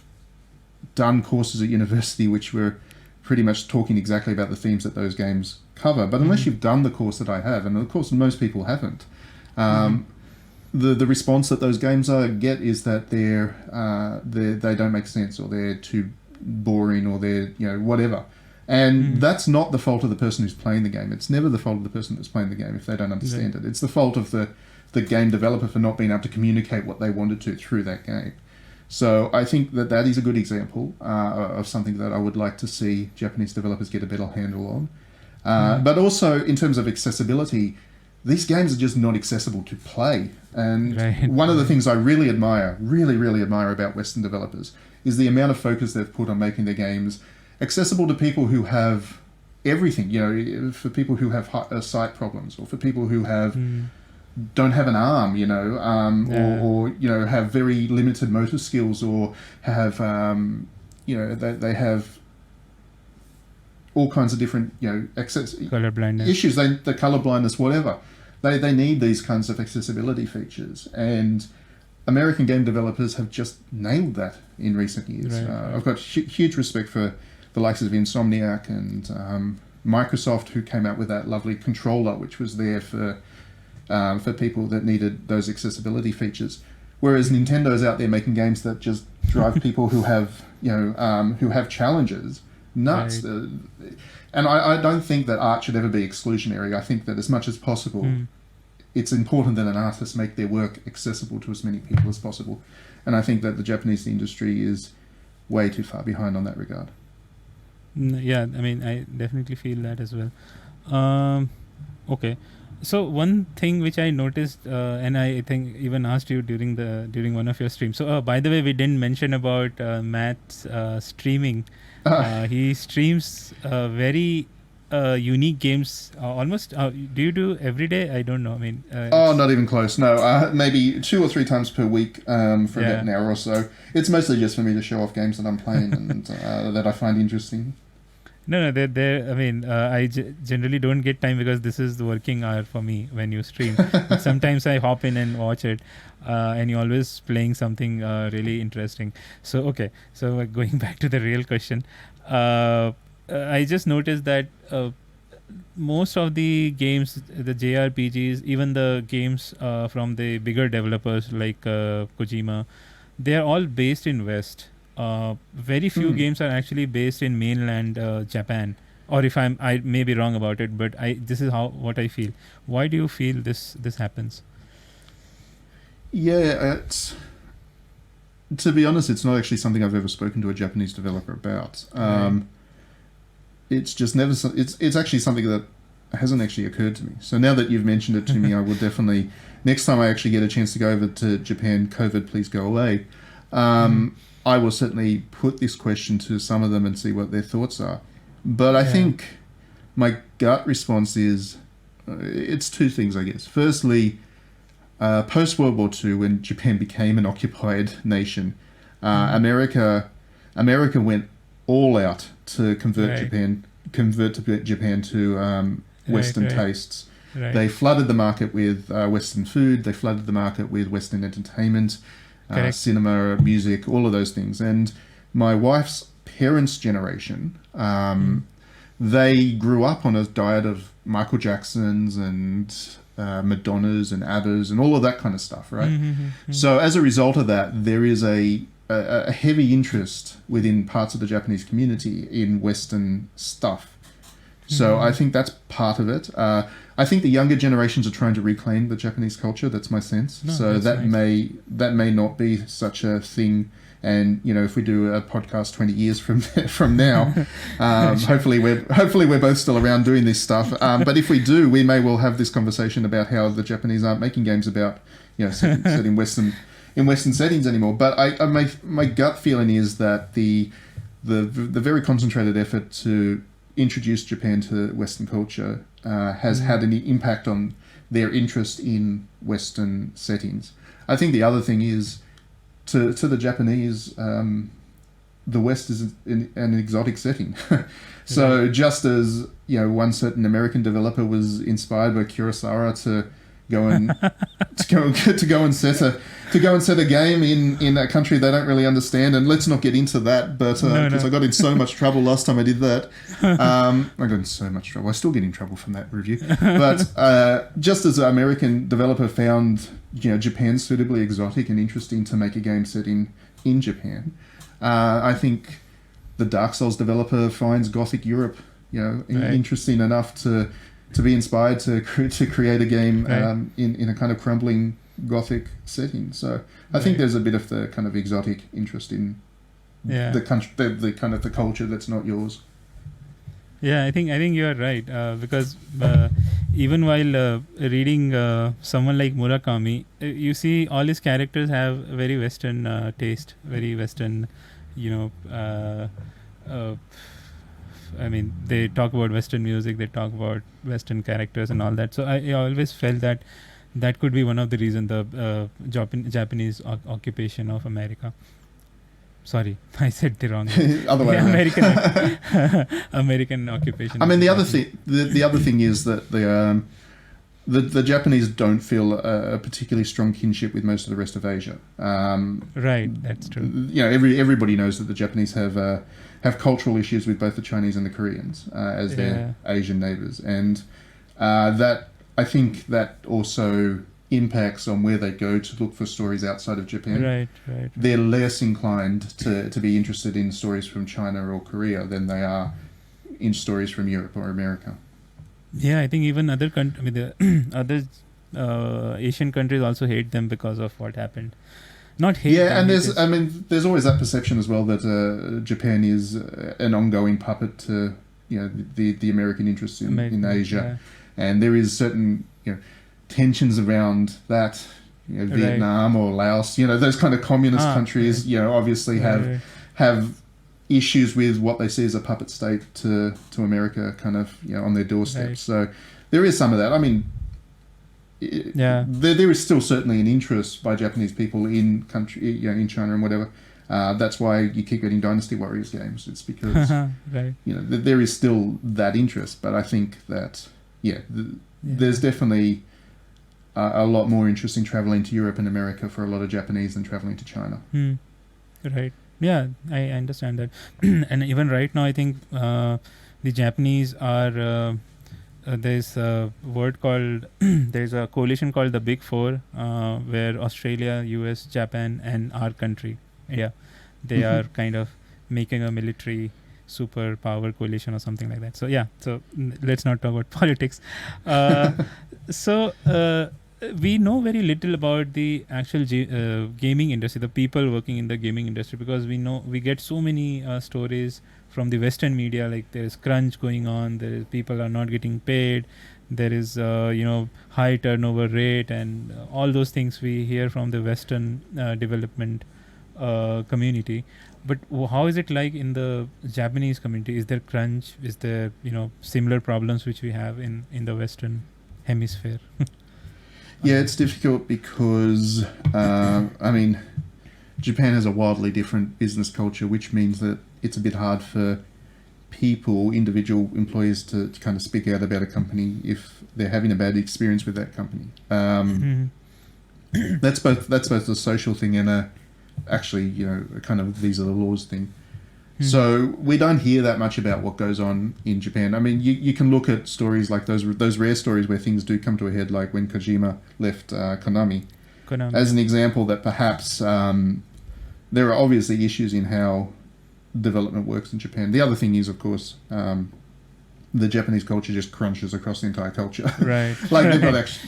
done courses at university which were pretty much talking exactly about the themes that those games cover. But unless you've done the course that I have, and of course most people haven't, the response that those games get is that they don't make sense, or they're too boring, or they're whatever. And that's not the fault of the person who's playing the game. It's never the fault of the person that's playing the game if they don't understand it. It's the fault of the game developer for not being able to communicate what they wanted to through that game. So I think that is a good example of something that I would like to see Japanese developers get a better handle on. But also in terms of accessibility, these games are just not accessible to play. And one of the things I really admire about Western developers is the amount of focus they've put on making their games accessible to people who have everything. For people who have sight problems, or for people who don't have an arm, or have very limited motor skills, or have they have all kinds of different color blindness issues, the color blindness, whatever. They need these kinds of accessibility features, and American game developers have just nailed that in recent years. Right. I've got huge respect for the likes of Insomniac and Microsoft, who came out with that lovely controller, which was there for people that needed those accessibility features. Whereas Nintendo's out there making games that just drive people who have challenges nuts. Right. And I don't think that art should ever be exclusionary. I think that as much as possible, it's important that an artist make their work accessible to as many people as possible. And I think that the Japanese industry is way too far behind on that regard. Yeah, I mean, I definitely feel that as well. Okay. So one thing which I noticed, and I think even asked you during one of your streams. So by the way, we didn't mention about Matt's streaming. He streams very unique games. Almost. Do you do every day? I don't know. I mean. Not even close. No, maybe 2 or 3 times per week for about an hour or so. It's mostly just for me to show off games that I'm playing and that I find interesting. No, they're. I mean, I generally don't get time because this is the working hour for me when you stream. But sometimes I hop in and watch it, and you're always playing something really interesting. So, okay. So, going back to the real question, I just noticed that most of the games, the JRPGs, even the games from the bigger developers like Kojima, they are all based in West. Very few games are actually based in mainland Japan, or if I may be wrong about it, but this is what I feel. Why do you feel this happens? Yeah, to be honest, it's not actually something I've ever spoken to a Japanese developer about. It's just never. It's actually something that hasn't actually occurred to me. So now that you've mentioned it to me, I will definitely, next time I actually get a chance to go over to Japan, COVID, please go away. I will certainly put this question to some of them and see what their thoughts are. But I think my gut response is, it's 2 things, I guess. Firstly, post-World War II, when Japan became an occupied nation, America went all out to convert Japan to Western tastes. Right. They flooded the market with Western food. They flooded the market with Western entertainment. Cinema, music, all of those things. And my wife's parents' generation, they grew up on a diet of Michael Jacksons and Madonnas and Abbas and all of that kind of stuff, right? So as a result of that, there is a heavy interest within parts of the Japanese community in Western stuff. So I think that's part of it. I think the younger generations are trying to reclaim the Japanese culture. That's my sense. So that nice. may not be such a thing. And if we do a podcast 20 years from now, hopefully we're both still around doing this stuff. But if we do, we may well have this conversation about how the Japanese aren't making games about set in Western settings anymore. But my gut feeling is that the very concentrated effort to introduce Japan to Western culture has had an impact on their interest in Western settings. I think the other thing is, to the Japanese, the West is an exotic setting. So just as one certain American developer was inspired by Kurosawa to go and set a game in a country they don't really understand, and let's not get into that, but because I got in so much trouble last time I did that. I got in so much trouble. I still get in trouble from that review. But just as an American developer found Japan suitably exotic and interesting to make a game set in Japan, I think the Dark Souls developer finds Gothic Europe interesting enough to be inspired to create a game in a kind of crumbling Gothic setting. So I think there's a bit of the kind of exotic interest in the country, the kind of the culture that's not yours. Yeah, I think you are right, because even while reading someone like Murakami, you see all his characters have very Western taste, very Western, I mean, they talk about Western music, they talk about Western characters and all that. So I always felt that that could be one of the reasons, the Japanese occupation of America. Sorry, I said the wrong word. Other way around. American occupation. I mean, the other thing is that the Japanese don't feel a particularly strong kinship with most of the rest of Asia. Right, that's true. You know, everybody knows that the Japanese have cultural issues with both the Chinese and the Koreans as their Asian neighbors, and that I think that also impacts on where they go to look for stories outside of Japan. Right. They're less inclined to be interested in stories from China or Korea than they are in stories from Europe or America. Yeah, I think even other the other Asian countries also hate them because of what happened. Not hate. Yeah, them, and there's always that perception as well that Japan is an ongoing puppet to the American interests in Asia, and there is certain tensions around that. Vietnam or Laos, those kind of communist countries, obviously have issues with what they see as a puppet state to America, kind of on their doorstep. Right. So there is some of that. I mean, there is still certainly an interest by Japanese people in in China and whatever. That's why you keep getting Dynasty Warriors games. It's because there is still that interest. But I think that there's definitely a lot more interest in traveling to Europe and America for a lot of Japanese than traveling to China. Right. Yeah, I understand that. And even right now, I think the Japanese are... there's a word called... there's a coalition called the Big Four, where Australia, US, Japan, and our country, India, they are kind of making a military superpower coalition or something like that. So let's not talk about politics. We know very little about the actual gaming industry, the people working in the gaming industry, because we get so many stories from the Western media, like there is crunch going on, there is people are not getting paid, there is high turnover rate, and all those things we hear from the Western development community. But how is it like in the Japanese community? Is there crunch? Is there similar problems which we have in the Western hemisphere? Yeah, it's difficult because, Japan has a wildly different business culture, which means that it's a bit hard for individual employees to kind of speak out about a company if they're having a bad experience with that company. That's both a social thing and a kind of these are the laws thing. So we don't hear that much about what goes on in Japan. I mean, you can look at stories like those rare stories where things do come to a head, like when Kojima left Konami, as an example that perhaps there are obviously issues in how development works in Japan. The other thing is, of course, the Japanese culture just crunches across the entire culture. Right.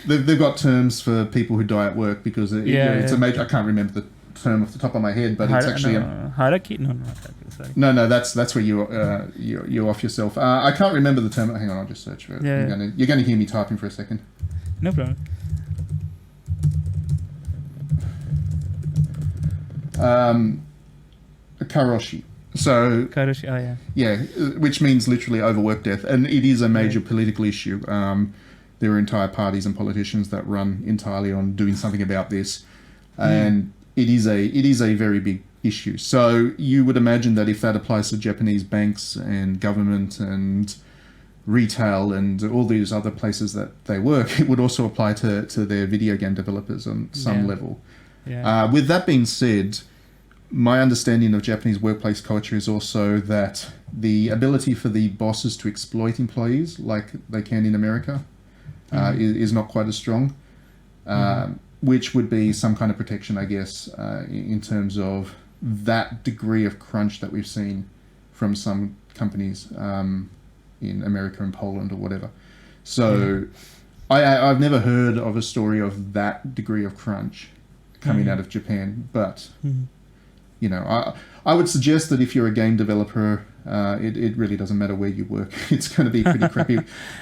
They've got terms for people who die at work because it's a major. I can't remember the term off the top of my head, but it's actually haraki. No, not haraki. Sorry. No, that's where you're off yourself. I can't remember the term. Hang on, I'll just search for it. You're going to hear me typing for a second. No problem. Karoshi. So Karoshi. Which means literally overwork death, and it is a major political issue. There are entire parties and politicians that run entirely on doing something about this, and it is a very big issue. So you would imagine that if that applies to Japanese banks and government and retail and all these other places that they work, it would also apply to their video game developers on some level. Yeah. With that being said, my understanding of Japanese workplace culture is also that the ability for the bosses to exploit employees like they can in America is not quite as strong. Which would be some kind of protection, I guess, in terms of that degree of crunch that we've seen from some companies in America and Poland or whatever. So I've never heard of a story of that degree of crunch coming out of Japan, but I would suggest that if you're a game developer, it really doesn't matter where you work. It's going to be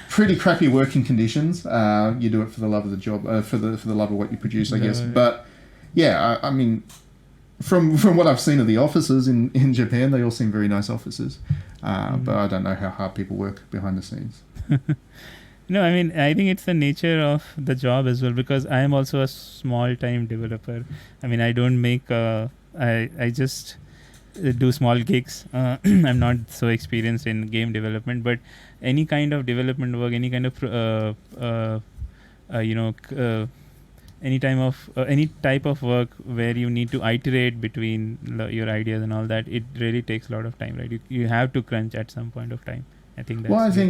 pretty crappy working conditions. You do it for the love of the job, for the love of what you produce, I guess. But yeah, I mean, from what I've seen of the offices in Japan, they all seem very nice offices. But I don't know how hard people work behind the scenes. No, I mean, I think it's the nature of the job as well, because I am also a small-time developer. I mean, I don't make, I just do small gigs. I'm not so experienced in game development, but any kind of development work, any kind of, you know, any type of work where you need to iterate between your ideas and all that, it really takes a lot of time, right? You have to crunch at some point of time. I think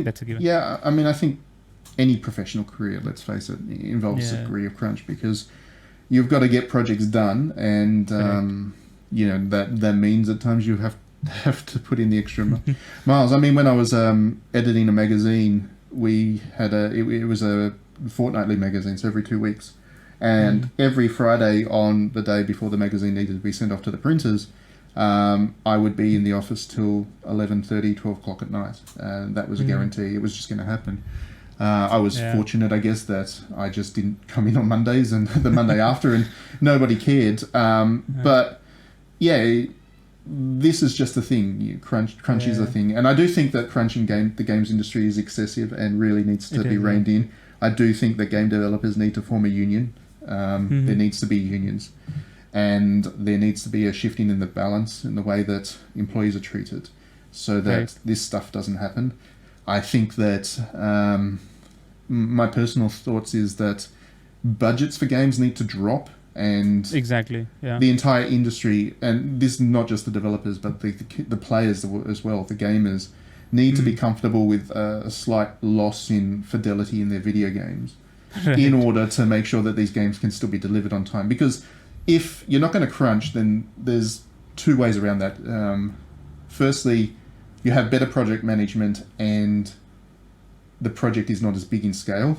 that's a given. Yeah, I mean, I think any professional career, let's face it, involves a degree of crunch, because you've got to get projects done, and you know that means at times you have to put in the extra miles. I mean, when I was editing a magazine, we had it was a fortnightly magazine, so every 2 weeks, and every Friday on the day before the magazine needed to be sent off to the printers, I would be in the office till 11:30, 12 o'clock at night, and that was a guarantee. It was just going to happen. I was fortunate, I guess, that I just didn't come in on Mondays and the Monday after, and nobody cared. But yeah, this is just a thing. Crunch is a thing, and I do think that crunch in the games industry is excessive and really needs to be reined in. I do think that game developers need to form a union. There needs to be unions, and there needs to be a shifting in the balance in the way that employees are treated, so that this stuff doesn't happen. I think that my personal thoughts is that budgets for games need to drop, and the entire industry, and this is not just the developers but the players as well, the gamers, need to be comfortable with a slight loss in fidelity in their video games in order to make sure that these games can still be delivered on time. Because if you're not going to crunch, then there's two ways around that. Firstly, you have better project management and the project is not as big in scale.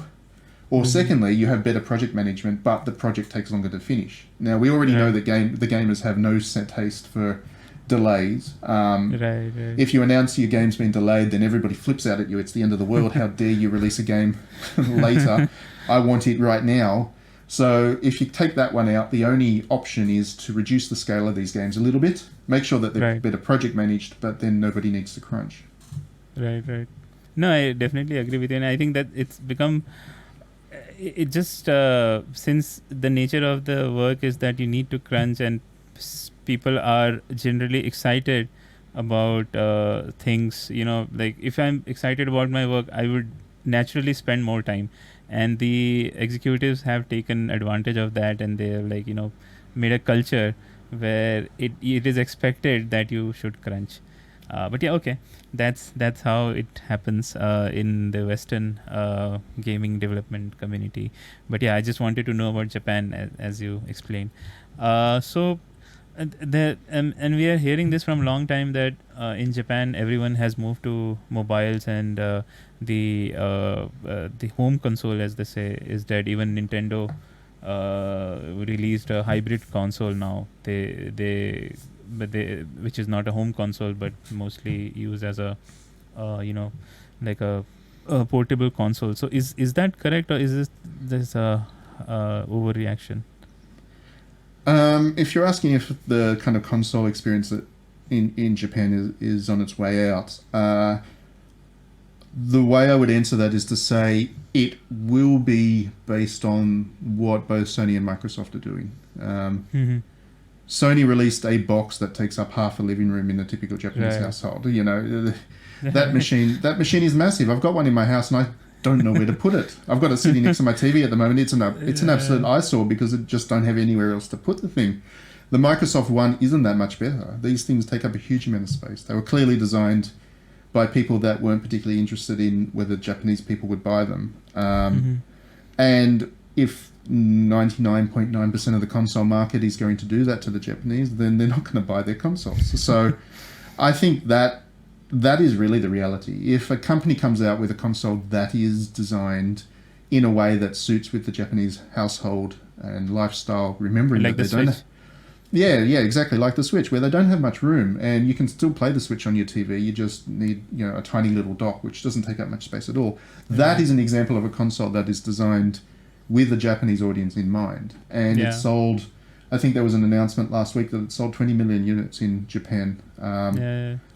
Or secondly, you have better project management, but the project takes longer to finish. Now, we already know that the gamers have no set taste for delays. If you announce your game's been delayed, then everybody flips out at you. It's the end of the world. How dare you release a game later? I want it right now. So if you take that one out, the only option is to reduce the scale of these games a little bit, make sure that they're better project managed, but then nobody needs to crunch. Right. No, I definitely agree with you, and I think that it's become, it just, since the nature of the work is that you need to crunch, and people are generally excited about things, you know, like if I'm excited about my work, I would naturally spend more time. And the executives have taken advantage of that, and they're like, you know, made a culture where it is expected that you should crunch. But yeah, okay, that's how it happens in the Western gaming development community. But yeah, I just wanted to know about Japan as you explained. So and we are hearing this from a long time that in Japan everyone has moved to mobiles, and the home console, as they say, is dead. Even Nintendo released a hybrid console now. Which is not a home console but mostly used as a like a portable console. So is that correct, or is this overreaction? If you're asking if the kind of console experience that in Japan is on its way out, the way I would answer that is to say it will be based on what both Sony and Microsoft are doing. Sony released a box that takes up half a living room in a typical Japanese household. You know, that machine is massive. I've got one in my house and I don't know where to put it. I've got it sitting next to my TV at the moment. It's an absolute eyesore because I just don't have anywhere else to put the thing. The Microsoft one isn't that much better. These things take up a huge amount of space. They were clearly designed by people that weren't particularly interested in whether Japanese people would buy them. And if 99.9% of the console market is going to do that to the Japanese, then they're not going to buy their consoles. So I think that is really the reality. If a company comes out with a console that is designed in a way that suits with the Japanese household and lifestyle, remembering like that they don't have, yeah, exactly, like the Switch, where they don't have much room, and you can still play the Switch on your TV. You just need, a tiny little dock, which doesn't take up much space at all. That is an example of a console that is designed with the Japanese audience in mind, and it's sold I think there was an announcement last week that it sold 20 million units in Japan.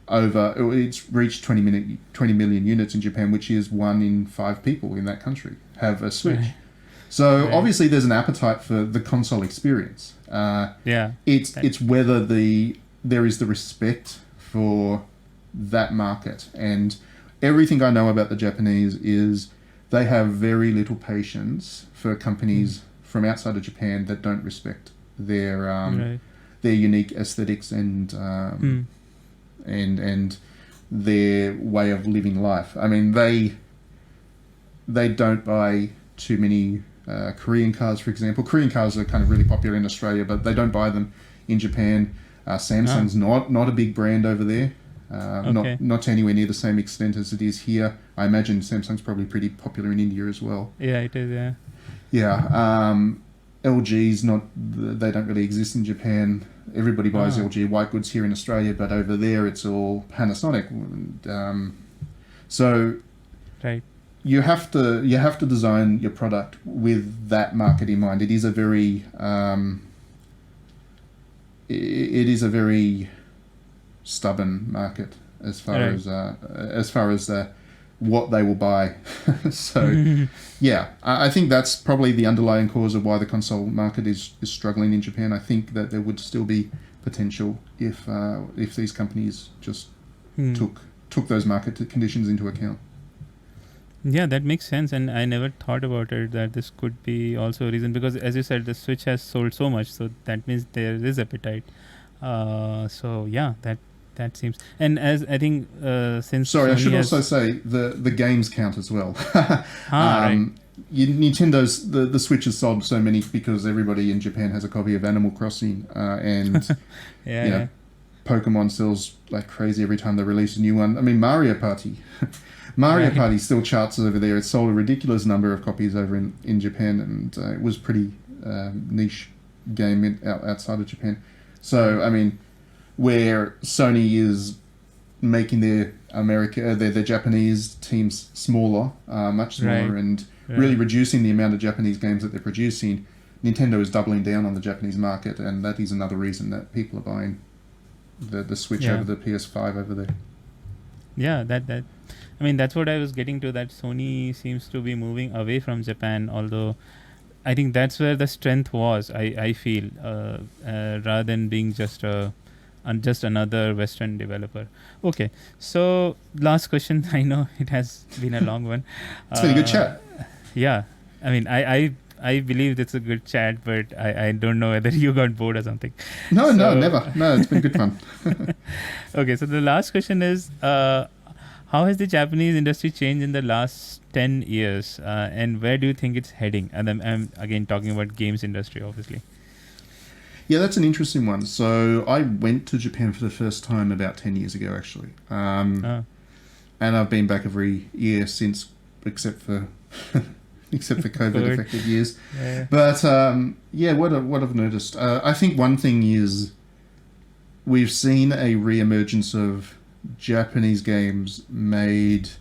It's reached 20 million units in Japan, which is 1 in 5 people in that country have a Switch. Right. So obviously there's an appetite for the console experience. It's whether there is the respect for that market. And everything I know about the Japanese is they have very little patience for companies from outside of Japan that don't respect their unique aesthetics and their way of living life. I mean, they don't buy too many Korean cars, for example. Korean cars are kind of really popular in Australia, but they don't buy them in Japan. Samsung's not a big brand over there. Not anywhere near the same extent as it is here. I imagine Samsung's probably pretty popular in India as well. Yeah, it is, yeah. Yeah. LG's not, they don't really exist in Japan. Everybody buys LG white goods here in Australia, but over there it's all Panasonic. So right. You have to design your product with that market in mind. It is a very stubborn market as far as what they will buy. So I think that's probably the underlying cause of why the console market is struggling in Japan. I think that there would still be potential if these companies just took those market conditions into account. Yeah, that makes sense, and I never thought about it that this could be also a reason, because as you said, the Switch has sold so much, so that means there is appetite. So yeah, that seems, and as I think since Sorry, Sony I should also say the games count as well. Right. Nintendo's the Switch has sold so many because everybody in Japan has a copy of Animal Crossing, and Pokemon sells like crazy every time they release a new one. I mean, Mario Party. Party still charts over there. It sold a ridiculous number of copies over in Japan, and it was pretty niche game outside of Japan. So, I mean, where Sony is making their Japanese teams smaller, much smaller, and really reducing the amount of Japanese games that they're producing, Nintendo is doubling down on the Japanese market, and that is another reason that people are buying the Switch over the PS5 over there. Yeah, I mean, that's what I was getting to, that Sony seems to be moving away from Japan, although I think that's where the strength was, I feel, rather than being just another Western developer. Okay, so last question. I know it has been a long one. It's been a good chat. Yeah, I mean, I believe it's a good chat, but I don't know whether you got bored or something. No, never. No, it's been good fun. Okay, so the last question is, how has the Japanese industry changed in the last 10 years? And where do you think it's heading? And I'm again talking about games industry, obviously. Yeah, that's an interesting one. So I went to Japan for the first time about 10 years ago, actually. And I've been back every year since, except for COVID-affected years. Yeah. But what I've noticed, I think one thing is we've seen a re-emergence of Japanese games made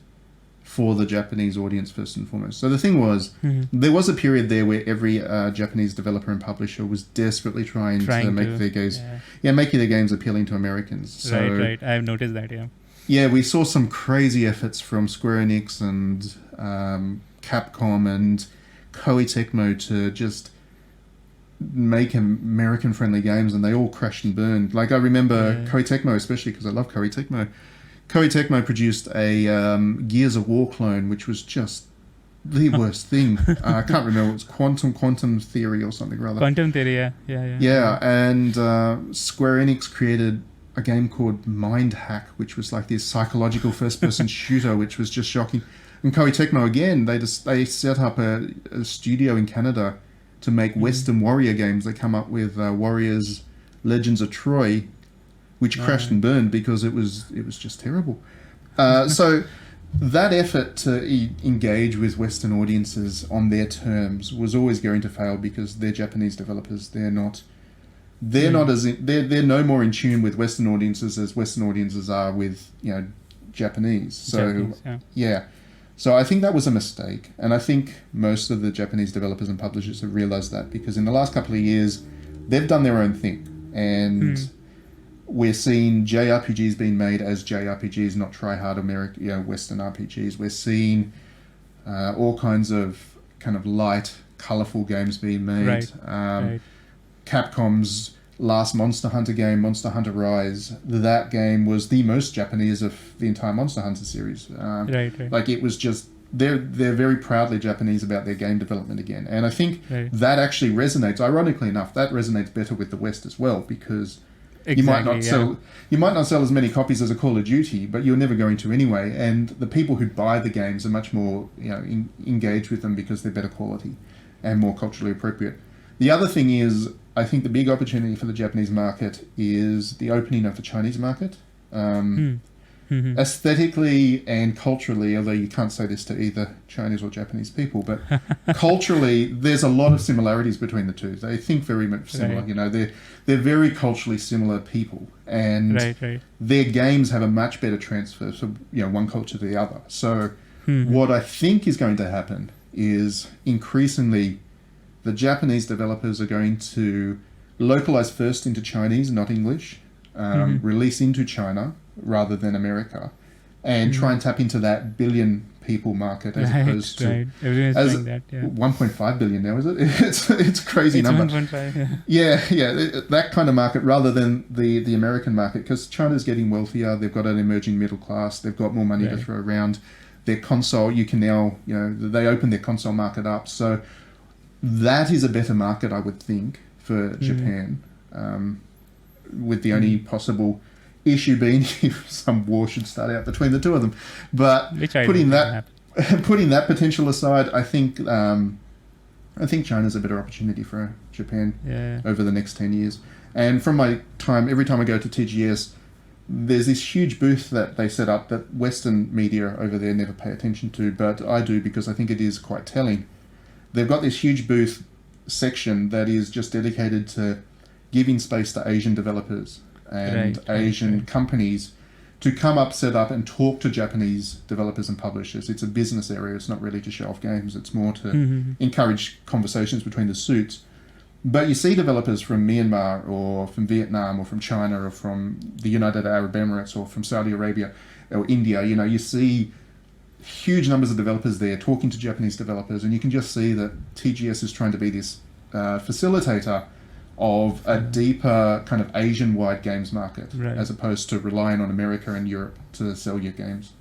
for the Japanese audience first and foremost. So the thing was, there was a period there where every Japanese developer and publisher was desperately trying to make their games, making their games appealing to Americans. So, right. I've noticed that. Yeah, we saw some crazy efforts from Square Enix and Capcom and Koei Tecmo to just make American-friendly games, and they all crashed and burned. Like, I remember Koei Tecmo, especially because I love Koei Tecmo. Koei Tecmo produced a Gears of War clone, which was just the worst thing. I can't remember. It was Quantum Theory or something rather. Quantum Theory, yeah. And Square Enix created a game called Mind Hack, which was like this psychological first-person shooter, which was just shocking. And Koei Tecmo, again, they set up a studio in Canada to make Western warrior games. They come up with Warriors Legends of Troy, which crashed and burned because it was just terrible. So that effort to engage with Western audiences on their terms was always going to fail because they're Japanese developers. They're no more in tune with Western audiences as Western audiences are with Japanese. So So I think that was a mistake, and I think most of the Japanese developers and publishers have realized that, because in the last couple of years, they've done their own thing, and we're seeing JRPGs being made as JRPGs, not try-hard Western RPGs. We're seeing all kinds of kind of light, colourful games being made. Right. Capcom's last Monster Hunter game, Monster Hunter Rise, that game was the most Japanese of the entire Monster Hunter series. Right. Like, it was just... They're very proudly Japanese about their game development again. And I think Right. that actually resonates. Ironically enough, that resonates better with the West as well, because... Exactly, You might not sell as many copies as a Call of Duty, but you're never going to anyway. And the people who buy the games are much more, engaged with them because they're better quality and more culturally appropriate. The other thing is, I think the big opportunity for the Japanese market is the opening of the Chinese market. Aesthetically and culturally, although you can't say this to either Chinese or Japanese people, but culturally, there's a lot of similarities between the two. They think very much similar. Right. They're very culturally similar people, and Right. their games have a much better transfer from one culture to the other. So what I think is going to happen is increasingly the Japanese developers are going to localize first into Chinese, not English, release into China rather than America, and try and tap into that billion people market as opposed to Everyone is doing that. Yeah. 1.5 billion now, is it? It's a crazy It's number. 1.5. Yeah. Yeah, that kind of market rather than the American market, because China's getting wealthier. They've got an emerging middle class. They've got more money to throw around. Their console, you can now, they open their console market up. So that is a better market, I would think, for Japan, with the only possible issue being if some war should start out between the two of them. But putting that potential aside, I think China's a better opportunity for Japan over the next 10 years. And from my time, every time I go to TGS, there's this huge booth that they set up that Western media over there never pay attention to, but I do, because I think it is quite telling. They've got this huge booth section that is just dedicated to giving space to Asian developers and Asian companies to come up, set up, and talk to Japanese developers and publishers. It's a business area. It's not really to show off games. It's more to encourage conversations between the suits. But you see developers from Myanmar or from Vietnam or from China or from the United Arab Emirates or from Saudi Arabia or India. You see huge numbers of developers there talking to Japanese developers, and you can just see that TGS is trying to be this facilitator of a deeper kind of Asian-wide games market, as opposed to relying on America and Europe to sell your games.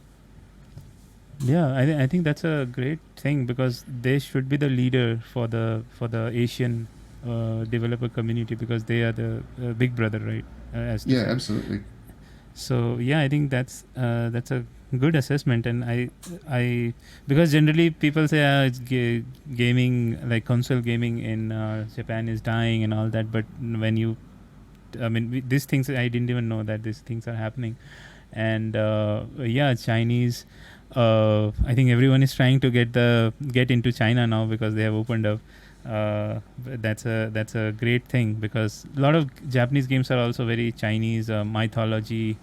Yeah, I think that's a great thing, because they should be the leader for the Asian developer community, because they are the big brother, right? Absolutely. So I think that's a good assessment, and I because generally people say it's gaming, like console gaming in Japan is dying and all that, but when these things, I didn't even know that these things are happening. And Chinese, I think everyone is trying to get into China now, because they have opened up. That's a great thing, because a lot of Japanese games are also very Chinese mythology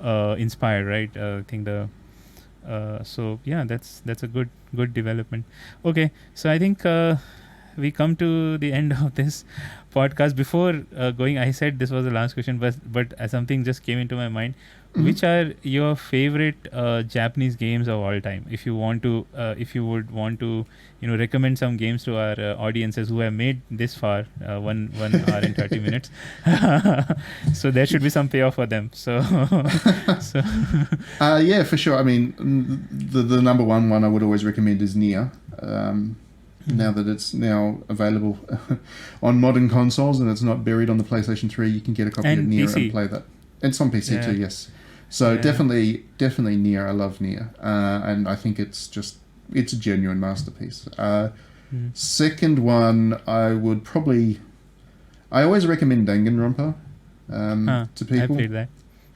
inspired, right? I think that's a good development. Okay, so I think we come to the end of this podcast. Before going, I said this was the last question, but something just came into my mind. Which are your favorite Japanese games of all time? If you would want to, recommend some games to our audiences who have made this far, 1 hour and 30 minutes. So there should be some payoff for them. So, yeah, for sure. I mean, the number one I would always recommend is Nier. Now that it's now available on modern consoles and it's not buried on the PlayStation 3, you can get a copy of Nier and play that. It's on PC too, yes. So definitely Nier. I love Nier, and I think it's a genuine masterpiece. Second one, I always recommend Danganronpa to people. I played that.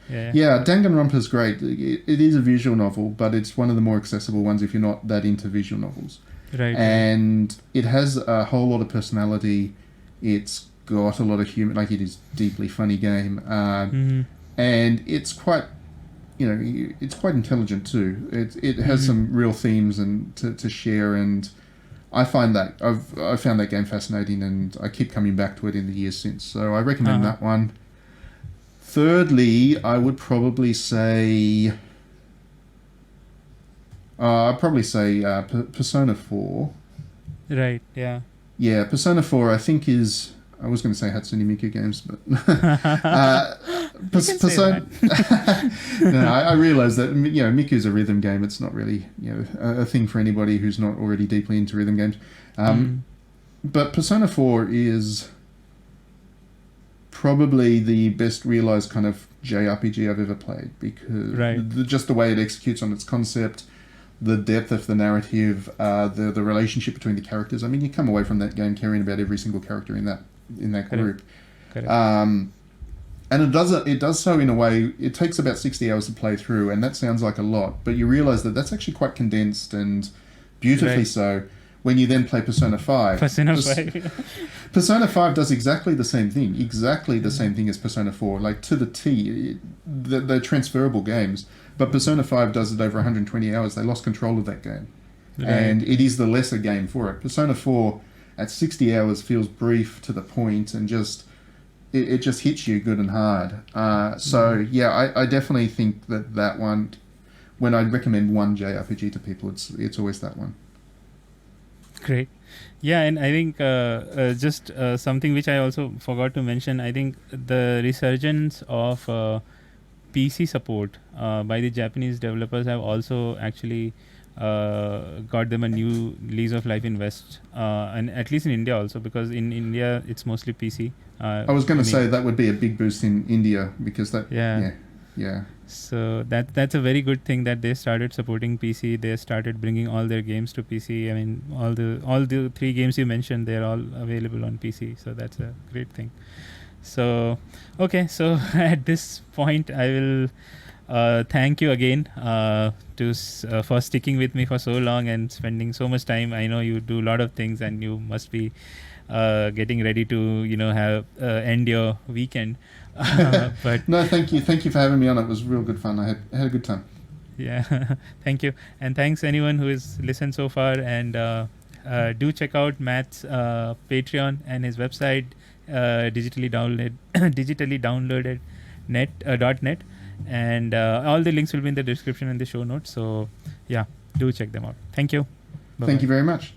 Yeah, Danganronpa is great. It is a visual novel, but it's one of the more accessible ones if you're not that into visual novels. Right. And it has a whole lot of personality. It's got a lot of humor. Like, it is a deeply funny game, and it's quite. It's quite intelligent too. It has some real themes and to share, and I found that game fascinating, and I keep coming back to it in the years since. So I recommend that one. Thirdly, I would probably say Persona 4. Right. Yeah. Yeah, Persona 4 I think is... I was going to say Hatsune Miku games, but... Persona... No, I realise that, Miku's a rhythm game. It's not really, a thing for anybody who's not already deeply into rhythm games. But Persona 4 is probably the best realised kind of JRPG I've ever played, because just the way it executes on its concept, the depth of the narrative, the relationship between the characters. I mean, you come away from that game caring about every single character in that group. Correct. And it does so in a way. It takes about 60 hours to play through, and that sounds like a lot, but you realise that that's actually quite condensed and beautifully so. When you then play Persona 5. Persona 5 does exactly the same thing. Exactly the same thing as Persona 4. Like, to the T. They're transferable games. But Persona 5 does it over 120 hours. They lost control of that game. Right. And it is the lesser game for it. Persona 4, at 60 hours, feels brief, to the point, and just... It just hits you good and hard. I definitely think that one... When I recommend one JRPG to people, it's always that one. Great. Yeah, and I think just something which I also forgot to mention, I think the resurgence of PC support by the Japanese developers have also actually got them a new lease of life in West, and at least in India also, because in India it's mostly PC. I was going to say that would be a big boost in India, because that... Yeah. So that's a very good thing that they started supporting PC. They started bringing all their games to PC. I mean, all the 3 games you mentioned, they're all available on PC. So that's a great thing. So okay, so at this point, I will thank you again for sticking with me for so long and spending so much time. I know you do a lot of things, and you must be getting ready to have end your weekend. But no, thank you for having me on. It was real good fun. I had a good time. Yeah. Thank you, and thanks anyone who has listened so far, and do check out Matt's Patreon and his website, digitally downloaded .net, and all the links will be in the description and the show notes. So yeah, do check them out. Thank you. Bye-bye. Thank you very much.